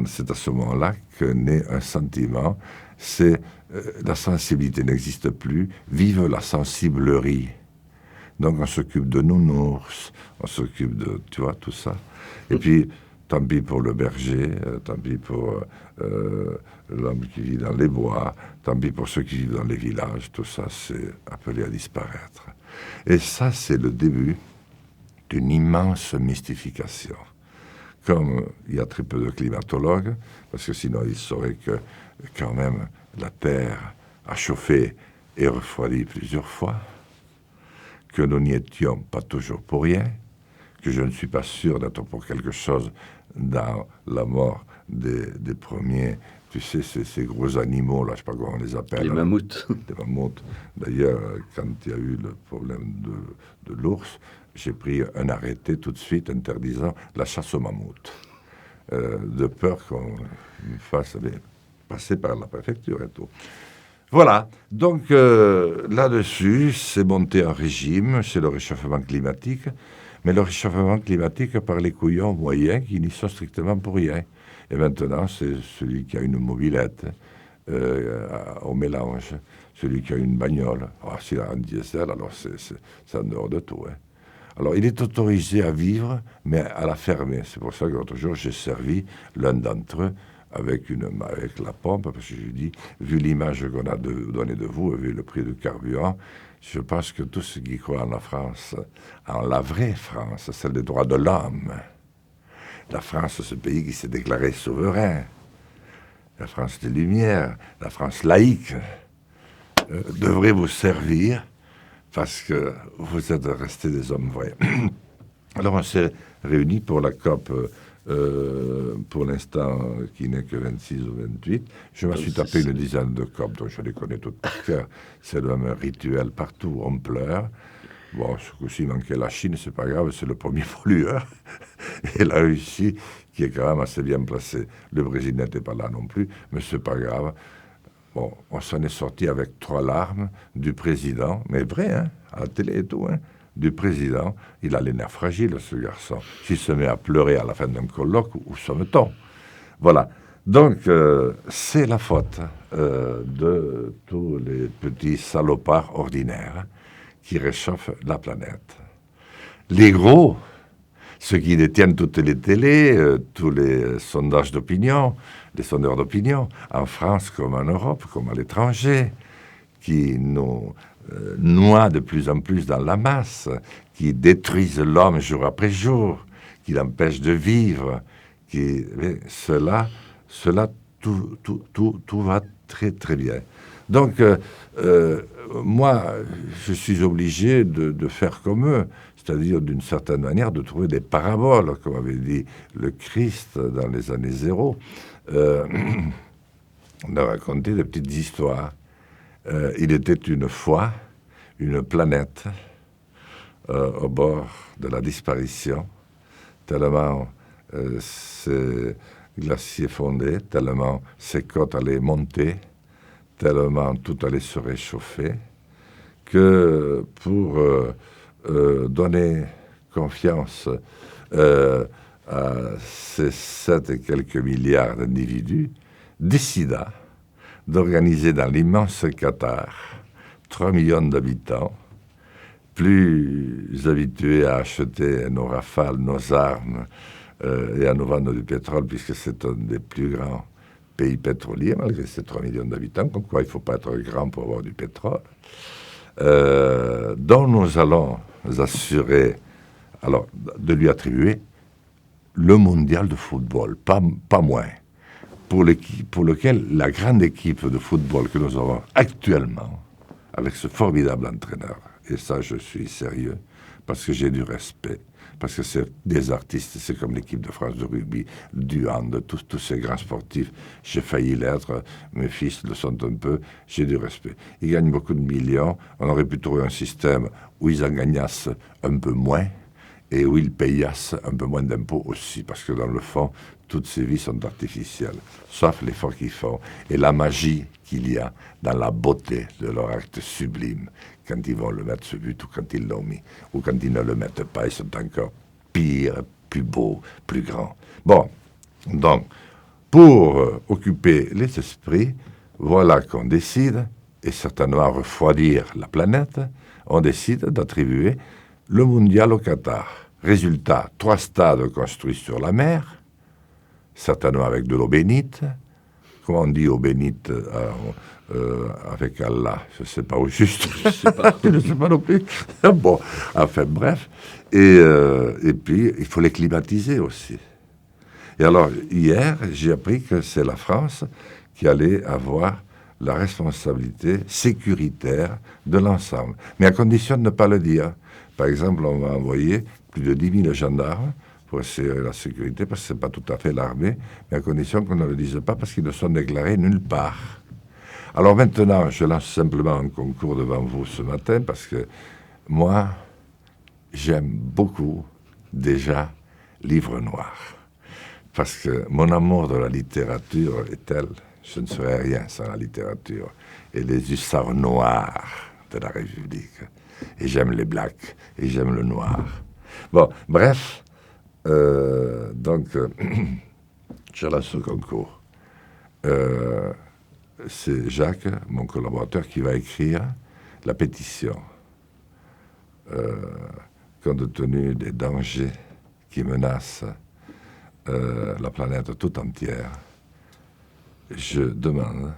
c'est à ce moment-là que naît un sentiment, c'est la sensibilité n'existe plus, vive la sensiblerie. Donc on s'occupe de nounours, on s'occupe de, tu vois, tout ça. Et puis, tant pis pour le berger, tant pis pour l'homme qui vit dans les bois, tant pis pour ceux qui vivent dans les villages, tout ça, c'est appelé à disparaître. Et ça, c'est le début d'une immense mystification. Comme il y a très peu de climatologues, parce que sinon ils sauraient que quand même la Terre a chauffé et refroidi plusieurs fois, que nous n'y étions pas toujours pour rien, que je ne suis pas sûr d'être pour quelque chose dans la mort des premiers, tu sais, ces gros animaux, là, je ne sais pas comment on les appelle. Les mammouths. Les mammouths. D'ailleurs, quand il y a eu le problème de l'ours, j'ai pris un arrêté tout de suite interdisant la chasse aux mammouths, de peur qu'on me fasse passer par la préfecture et tout. Voilà, donc là-dessus, c'est monté un régime, c'est le réchauffement climatique, mais le réchauffement climatique par les couillons moyens qui n'y sont strictement pour rien. Et maintenant, c'est celui qui a une mobilette au mélange, celui qui a une bagnole. Alors, s'il a un diesel, alors c'est en dehors de tout. Hein. Alors, il est autorisé à vivre, mais à la fermer. C'est pour ça que l'autre jour, j'ai servi l'un d'entre eux avec la pompe, parce que je lui dis, vu l'image qu'on a donnée de vous, vu le prix du carburant, je pense que tous ceux qui croient en la France, en la vraie France, celle des droits de l'homme, la France, ce pays qui s'est déclaré souverain, la France des Lumières, la France laïque, devrait vous servir parce que vous êtes restés des hommes vrais. Alors on s'est réunis pour la COP, pour l'instant, qui n'est que 26 ou 28. Je me suis tapé une dizaine de COP, donc je les connais toutes par cœur. C'est le même rituel partout, on pleure. Bon, ce coup-ci, manquait la Chine, c'est pas grave, c'est le premier pollueur. Et la Russie, qui est quand même assez bien placée. Le Brésil n'était pas là non plus, mais c'est pas grave. Bon, on s'en est sorti avec 3 larmes du président, mais vrai, hein, à la télé et tout, hein, du président. Il a les nerfs fragiles, ce garçon. S'il se met à pleurer à la fin d'un colloque, où sommes-t-on? Voilà. Donc, c'est la faute de tous les petits salopards ordinaires qui réchauffent la planète. Les gros, ceux qui détiennent toutes les télés, tous les sondages d'opinion, les sondeurs d'opinion, en France comme en Europe, comme à l'étranger, qui nous noient de plus en plus dans la masse, qui détruisent l'homme jour après jour, qui l'empêchent de vivre, cela, tout va très très bien. Donc, moi, je suis obligé de faire comme eux, c'est-à-dire d'une certaine manière de trouver des paraboles, comme avait dit le Christ dans les années 0, de raconter des petites histoires. Il était une fois une planète au bord de la disparition, tellement ses glaciers fondaient, tellement ses côtes allaient monter, tellement tout allait se réchauffer, que pour donner confiance à ces 7 et quelques milliards d'individus, décida d'organiser dans l'immense Qatar 3 millions d'habitants, plus habitués à acheter nos rafales, nos armes et à nous vendre du pétrole, puisque c'est un des plus grands pays pétroliers, malgré ces 3 millions d'habitants, comme quoi il ne faut pas être grand pour avoir du pétrole, dont nous allons assurer, alors, de lui attribuer le mondial de football, pas moins, pour lequel la grande équipe de football que nous avons actuellement, avec ce formidable entraîneur, et ça je suis sérieux, parce que j'ai du respect, parce que c'est des artistes, c'est comme l'équipe de France de rugby, du hand, tous ces grands sportifs, j'ai failli l'être, mes fils le sont un peu, j'ai du respect. Ils gagnent beaucoup de millions, on aurait pu trouver un système où ils en gagnassent un peu moins, et où ils payassent un peu moins d'impôts aussi, parce que dans le fond, toutes ces vies sont artificielles, sauf l'effort qu'ils font, et la magie qu'il y a dans la beauté de leur acte sublime, quand ils vont le mettre ce but, ou quand ils l'ont mis, ou quand ils ne le mettent pas, ils sont encore pires, plus beaux, plus grands. Bon, donc, pour occuper les esprits, voilà qu'on décide, et certainement refroidir la planète, on décide d'attribuer le mondial au Qatar. Résultat, 3 stades construits sur la mer, certainement avec de l'eau bénite. Comment on dit eau bénite avec Allah? Je ne sais pas au juste. Je ne sais pas non plus. Bon, enfin bref. Et puis, il faut les climatiser aussi. Et alors, hier, j'ai appris que c'est la France qui allait avoir la responsabilité sécuritaire de l'ensemble. Mais à condition de ne pas le dire. Par exemple, on va envoyer plus de 10 000 gendarmes pour assurer la sécurité, parce que ce n'est pas tout à fait l'armée, mais à condition qu'on ne le dise pas, parce qu'ils ne sont déclarés nulle part. Alors maintenant, je lance simplement un concours devant vous ce matin, parce que moi, j'aime beaucoup déjà Livre Noir. Parce que mon amour de la littérature est tel, je ne serais rien sans la littérature, et les hussards noirs de la République. Et j'aime les blacks, et j'aime le noir. Bon, bref, donc, je lance ce concours. C'est Jacques, mon collaborateur, qui va écrire la pétition, compte tenu des dangers qui menacent la planète tout entière. Je demande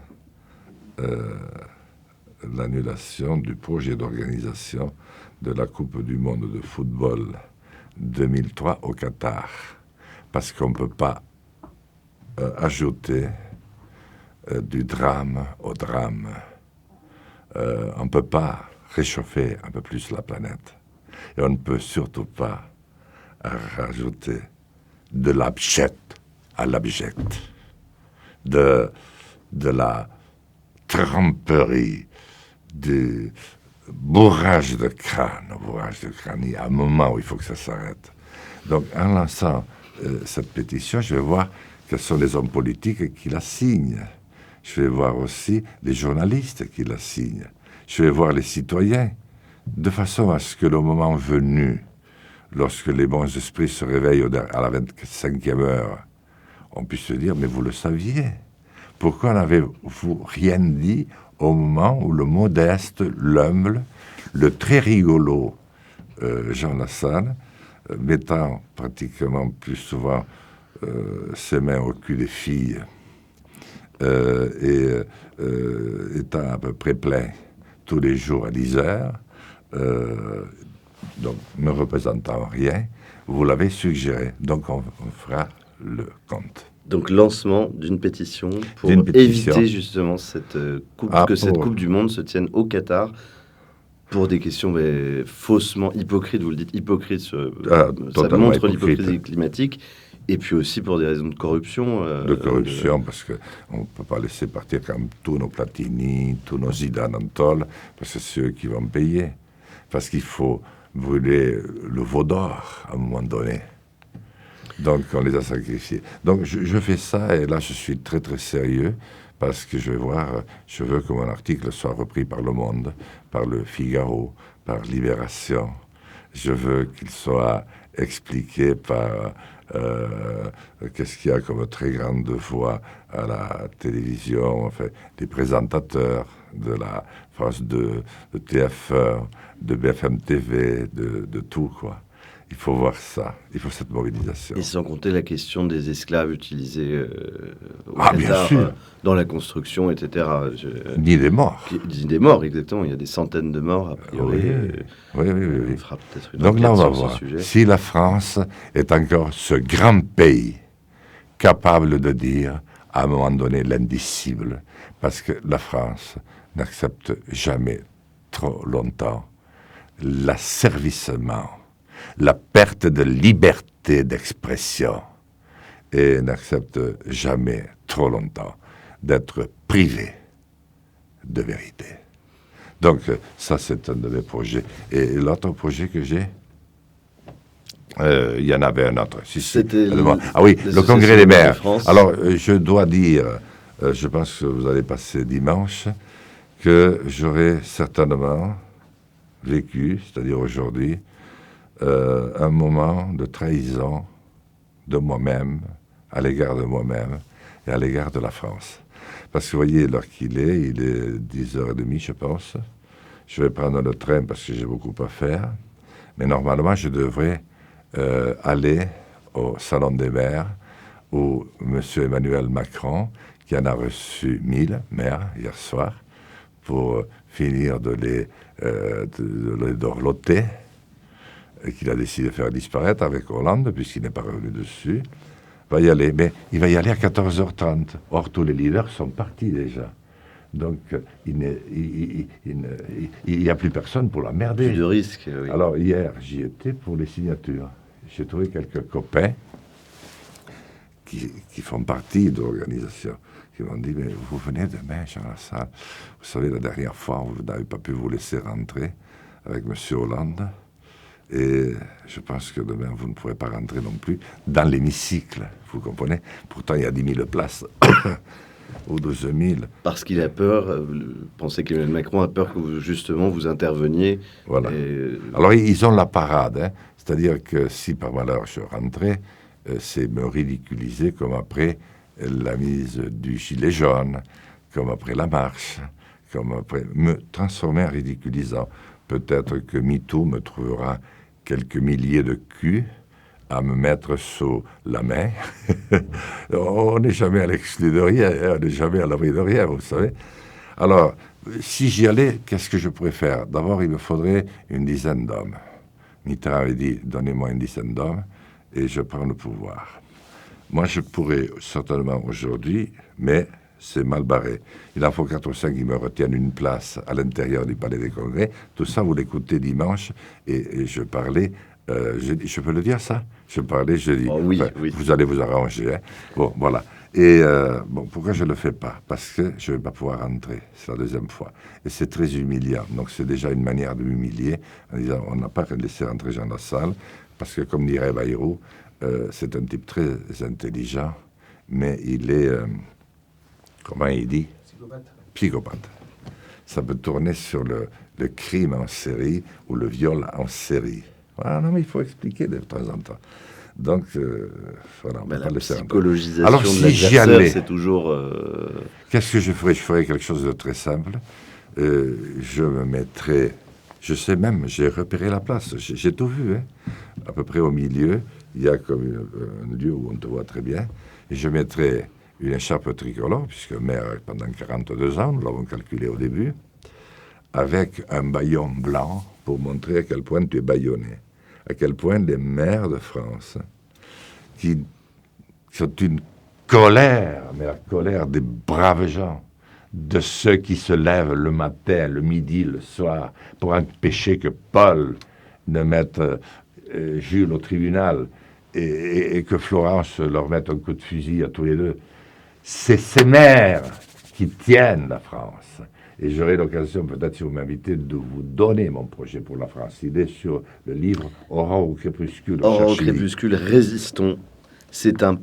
l'annulation du projet d'organisation de la Coupe du monde de football 2003 au Qatar, parce qu'on ne peut pas ajouter du drame au drame. On ne peut pas réchauffer un peu plus la planète. Et on ne peut surtout pas rajouter de l'abject à l'abject, de la tromperie, du bourrage de crâne. Il y a un moment où il faut que ça s'arrête. Donc, en lançant cette pétition, je vais voir quels sont les hommes politiques qui la signent. Je vais voir aussi les journalistes qui la signent. Je vais voir les citoyens, de façon à ce que le moment venu, lorsque les bons esprits se réveillent à la 25e heure, on puisse se dire, mais vous le saviez. Pourquoi n'avez-vous rien dit au moment où le modeste, l'humble, le très rigolo Jean Lassalle, mettant pratiquement plus souvent ses mains au cul des filles et étant à peu près plein tous les jours à 10 heures, donc ne représentant rien, vous l'avez suggéré. Donc on fera le compte. Donc lancement d'une pétition pour éviter justement cette Coupe du Monde se tienne au Qatar pour des questions faussement hypocrites, vous le dites, hypocrites, ça montre l'hypocrisie climatique, et puis aussi pour des raisons de corruption. Parce qu'on ne peut pas laisser partir comme tous nos Platini, tous nos Zidane Antol, parce que c'est eux qui vont payer. Parce qu'il faut brûler le veau d'or à un moment donné. Donc, on les a sacrifiés. Donc, je fais ça, et là, je suis très, très sérieux, parce que je veux que mon article soit repris par Le Monde, par Le Figaro, par Libération. Je veux qu'il soit expliqué par qu'est-ce qu'il y a comme très grande voix à la télévision, enfin, des présentateurs de la France 2, de TF1, de BFM TV, de tout, quoi. Il faut voir ça, il faut cette mobilisation. Et sans compter la question des esclaves utilisés au Bien Qatar, sûr. dans la construction, etc. Ni des morts. Ni des morts, exactement. Il y a des centaines de morts, a priori. Oui. On fera peut-être une Donc là, on enquête va sur voir ce sujet. si la France est encore ce grand pays capable de dire, à un moment donné, l'indicible. Parce que la France n'accepte jamais trop longtemps l'asservissement, la perte de liberté d'expression, et n'accepte jamais trop longtemps d'être privé de vérité. Donc ça, c'est un de mes projets. Et l'autre projet que j'ai, il y en avait un autre. C'était Ah oui, le congrès des maires. Alors, je dois dire, je pense que vous allez passer dimanche, que j'aurai certainement vécu, c'est-à-dire aujourd'hui, un moment de trahison de moi-même, à l'égard de moi-même et à l'égard de la France. Parce que vous voyez l'heure qu'il est, il est 10h30, je pense. Je vais prendre le train parce que j'ai beaucoup à faire. Mais normalement, je devrais aller au Salon des maires où M. Emmanuel Macron, qui en a reçu 1000 maires hier soir, pour finir de les dorloter, et qu'il a décidé de faire disparaître avec Hollande, puisqu'il n'est pas revenu dessus, va y aller. Mais il va y aller à 14h30. Or, tous les leaders sont partis déjà. Donc, il n'y a plus personne pour l'emmerder. Plus de risque, oui. Alors, hier, j'y étais pour les signatures. J'ai trouvé quelques copains qui font partie de l'organisation, qui m'ont dit, mais vous venez demain, Jean Lassalle. Vous savez, la dernière fois, vous n'avez pas pu vous laisser rentrer avec M. Hollande. Et je pense que demain, vous ne pourrez pas rentrer non plus dans l'hémicycle, vous comprenez? Pourtant, il y a 10 000 places, ou 12 000. Parce qu'il a peur, pensez qu'Emmanuel Macron a peur que vous, justement, vous interveniez. Voilà. Alors, ils ont la parade, hein. C'est-à-dire que si par malheur je rentrais, c'est me ridiculiser comme après la mise du gilet jaune, comme après la marche, comme après me transformer en ridiculisant. Peut-être que MeToo me trouvera quelques milliers de culs à me mettre sous la main. On n'est jamais à l'exclu de rien, on n'est jamais à l'abri de rien, vous savez. Alors, si j'y allais, qu'est-ce que je pourrais faire? D'abord, il me faudrait une dizaine d'hommes. Mitterrand avait dit, donnez-moi une dizaine d'hommes et je prends le pouvoir. Moi, je pourrais certainement aujourd'hui, mais c'est mal barré. Il en faut 4 ou 5 qui me retiennent une place à l'intérieur du Palais des Congrès. Tout ça, vous l'écoutez dimanche, et je parlais, je peux le dire ça? Je parlais, je dis, oui. Vous allez vous arranger. Hein? Bon, voilà. Et pourquoi je ne le fais pas? Parce que je ne vais pas pouvoir rentrer, c'est la deuxième fois. Et c'est très humiliant. Donc c'est déjà une manière de m'humilier, en disant, on n'a pas laissé rentrer Jean Lassalle, parce que comme dirait Bayrou, c'est un type très intelligent, mais il est... comment il dit? Psychopathe. Ça peut tourner sur le crime en série ou le viol en série. Voilà, non, mais il faut expliquer de temps en temps. Donc, voilà, on ne peut pas laisser rentrer. Psychologisation alors, de si j'y l'adversaire, allais, c'est toujours... qu'est-ce que je ferais? Je ferais quelque chose de très simple. Je me mettrais... Je sais même, j'ai repéré la place. J'ai tout vu, hein. À peu près au milieu, il y a comme un lieu où on te voit très bien. Et je mettrais une écharpe tricolore, puisque maire pendant 42 ans, nous l'avons calculé au début, avec un bâillon blanc pour montrer à quel point tu es bâillonné, à quel point les maires de France, qui sont une colère, mais la colère des braves gens, de ceux qui se lèvent le matin, le midi, le soir, pour empêcher que Paul ne mette Jules au tribunal et que Florence leur mette un coup de fusil à tous les deux. C'est ces maires qui tiennent la France. Et j'aurai l'occasion, peut-être si vous m'invitez, de vous donner mon projet pour la France. Il est sur le livre Aurore au crépuscule. Aurore au crépuscule, résistons. C'est un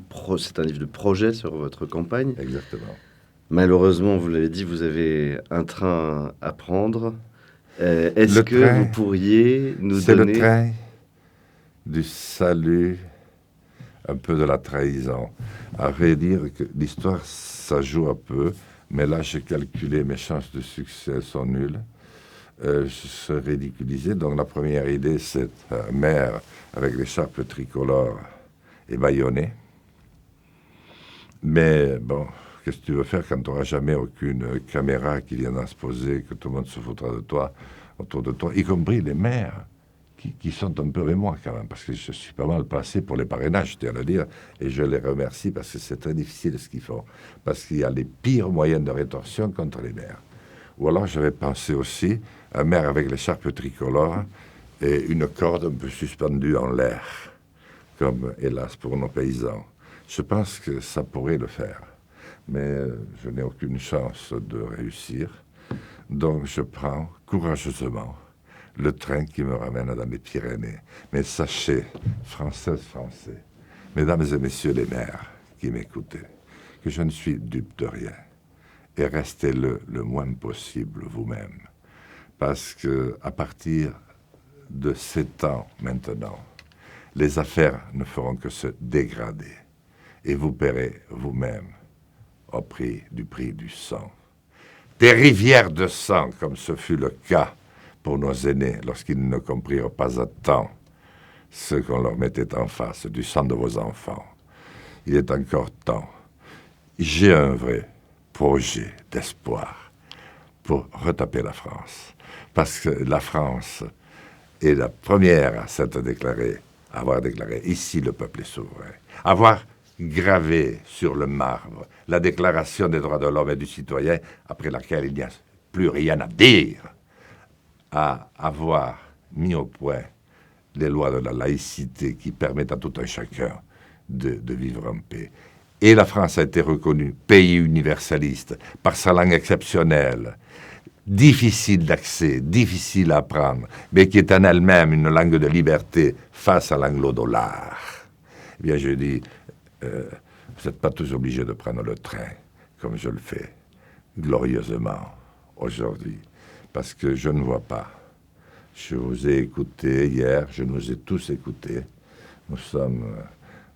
livre de projet sur votre campagne. Exactement. Malheureusement, vous l'avez dit, vous avez un train à prendre. Est-ce Le que train, vous pourriez nous c'est le donner... train du salut, un peu de la trahison. À vrai dire que l'histoire, ça joue un peu, mais là, j'ai calculé, mes chances de succès sont nulles. Je serais ridiculisé. Donc, la première idée, c'est un maire avec l'écharpe tricolore et bâillonné. Mais bon, qu'est-ce que tu veux faire quand tu n'auras jamais aucune caméra qui viendra se poser, que tout le monde se foutra de toi, autour de toi, y compris les maires, qui sont un peu moi quand même, parce que je suis pas mal passé pour les parrainages, je tiens à le dire, et je les remercie parce que c'est très difficile ce qu'ils font, parce qu'il y a les pires moyens de rétorsion contre les maires. Ou alors j'avais pensé aussi un maire avec l'écharpe tricolore et une corde un peu suspendue en l'air, comme hélas pour nos paysans. Je pense que ça pourrait le faire, mais je n'ai aucune chance de réussir. Donc je prends courageusement le train qui me ramène dans les Pyrénées. Mais sachez, Françaises, Français, mesdames et messieurs les maires qui m'écoutez, que je ne suis dupe de rien. Et restez-le moins possible vous-même. Parce que à partir de 7 ans maintenant, les affaires ne feront que se dégrader. Et vous paierez vous-même au prix du sang. Des rivières de sang, comme ce fut le cas pour nos aînés lorsqu'ils ne comprirent pas à temps ce qu'on leur mettait en face, du sang de vos enfants. Il est encore temps. J'ai un vrai projet d'espoir pour retaper la France. Parce que la France est la première à s'être déclarée, à avoir déclaré ici le peuple est souverain, avoir gravé sur le marbre la déclaration des droits de l'homme et du citoyen, après laquelle il n'y a plus rien à dire, à avoir mis au point les lois de la laïcité qui permettent à tout un chacun de vivre en paix. Et la France a été reconnue pays universaliste par sa langue exceptionnelle, difficile d'accès, difficile à apprendre, mais qui est en elle-même une langue de liberté face à l'anglo-dollar. Eh bien, je dis, vous n'êtes pas tous obligés de prendre le train, comme je le fais, glorieusement, aujourd'hui, parce que je ne vois pas. Je vous ai écouté hier, je nous ai tous écoutés. Nous sommes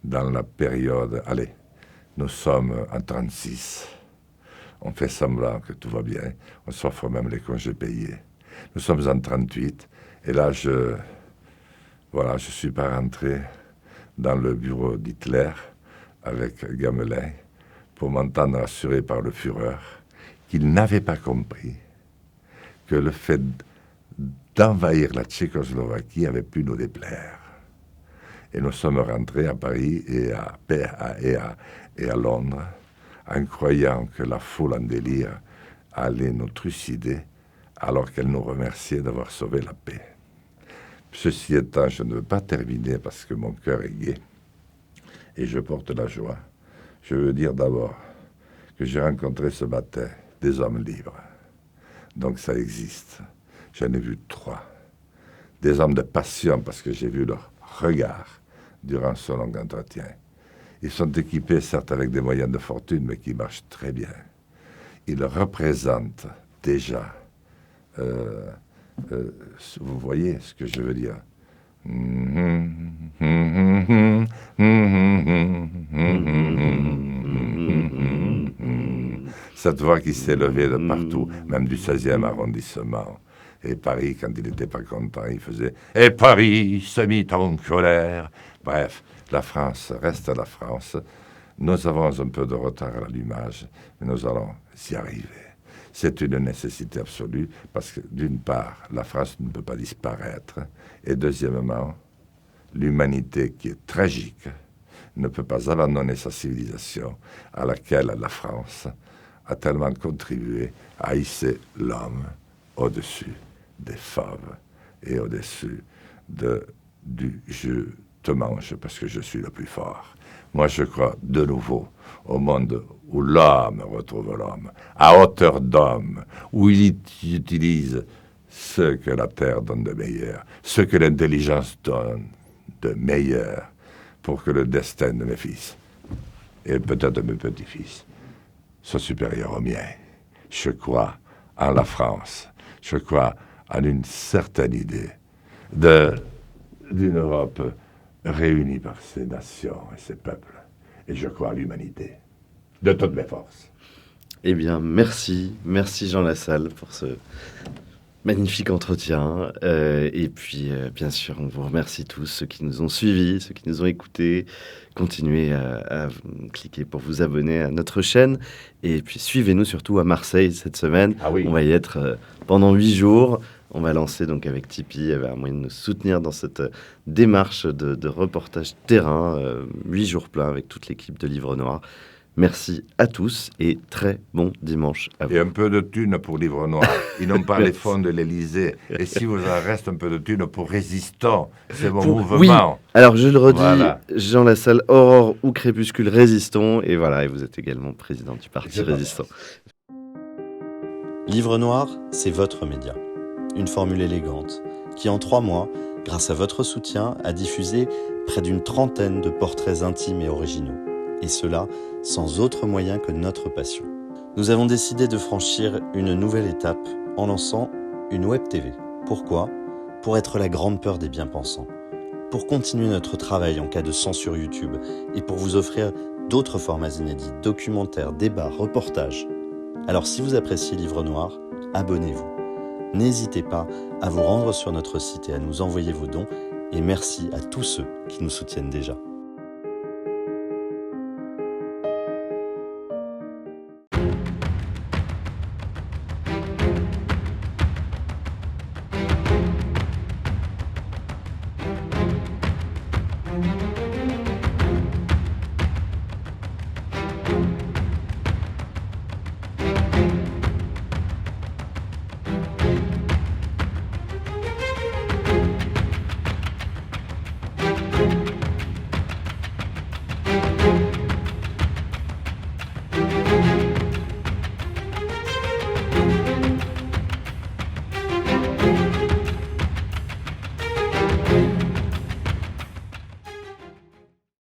dans la période, allez, nous sommes en 36. On fait semblant que tout va bien. On s'offre même les congés payés. Nous sommes en 38. Et là, je suis pas rentré dans le bureau d'Hitler avec Gamelin pour m'entendre assurer par le Führer qu'il n'avait pas compris que le fait d'envahir la Tchécoslovaquie avait pu nous déplaire. Et nous sommes rentrés à Paris et à Londres en croyant que la foule en délire allait nous trucider alors qu'elle nous remerciait d'avoir sauvé la paix. Ceci étant, je ne veux pas terminer parce que mon cœur est gai et je porte la joie. Je veux dire d'abord que j'ai rencontré ce matin des hommes libres. Donc ça existe. J'en ai vu 3. Des hommes de passion parce que j'ai vu leur regard durant ce long entretien. Ils sont équipés, certes, avec des moyens de fortune, mais qui marchent très bien. Ils représentent déjà, vous voyez ce que je veux dire. Cette voix qui s'est levée de partout, même du 16e arrondissement. Et Paris, quand il n'était pas content, il faisait « Et Paris se mit en colère ». Bref, la France reste la France. Nous avons un peu de retard à l'allumage, mais nous allons y arriver. C'est une nécessité absolue parce que, d'une part, la France ne peut pas disparaître. Et deuxièmement, l'humanité qui est tragique ne peut pas abandonner sa civilisation à laquelle la France a tellement contribué à hisser l'homme au-dessus des femmes et au-dessus du je te mange parce que je suis le plus fort. Moi, je crois de nouveau au monde où l'homme retrouve l'homme, à hauteur d'homme, où il utilise ce que la terre donne de meilleur, ce que l'intelligence donne de meilleur, pour que le destin de mes fils, et peut-être de mes petits-fils, soit supérieur au mien. Je crois en la France. Je crois en une certaine idée d'une Europe réunie par ses nations et ses peuples. Et je crois à l'humanité, de toutes mes forces. Eh bien, merci Jean Lassalle pour ce magnifique entretien. Et puis, bien sûr, on vous remercie tous, ceux qui nous ont suivis, ceux qui nous ont écoutés. Continuez à cliquer pour vous abonner à notre chaîne. Et puis, suivez-nous surtout à Marseille cette semaine. Ah oui. On va y être pendant 8 jours. On va lancer donc avec Tipeee, un moyen de nous soutenir dans cette démarche de reportage terrain. 8 jours pleins avec toute l'équipe de Livre Noir. Merci à tous et très bon dimanche à vous. Et un peu de thunes pour Livre Noir. Ils n'ont pas les fonds de l'Élysée. Et si vous en reste un peu de thunes pour Résistants, c'est mon mouvement. Oui, alors je le redis, Voilà. Jean Lassalle, Aurore ou Crépuscule, Résistons. Et voilà, et vous êtes également président du parti Résistant. Livre Noir, c'est votre média. Une formule élégante qui, en 3 mois, grâce à votre soutien, a diffusé près d'une 30aine de portraits intimes et originaux. Et cela sans autre moyen que notre passion. Nous avons décidé de franchir une nouvelle étape en lançant une web TV. Pourquoi ? Pour être la grande peur des bien-pensants. Pour continuer notre travail en cas de censure YouTube et pour vous offrir d'autres formats inédits, documentaires, débats, reportages. Alors si vous appréciez Livre Noir, abonnez-vous. N'hésitez pas à vous rendre sur notre site et à nous envoyer vos dons. Et merci à tous ceux qui nous soutiennent déjà.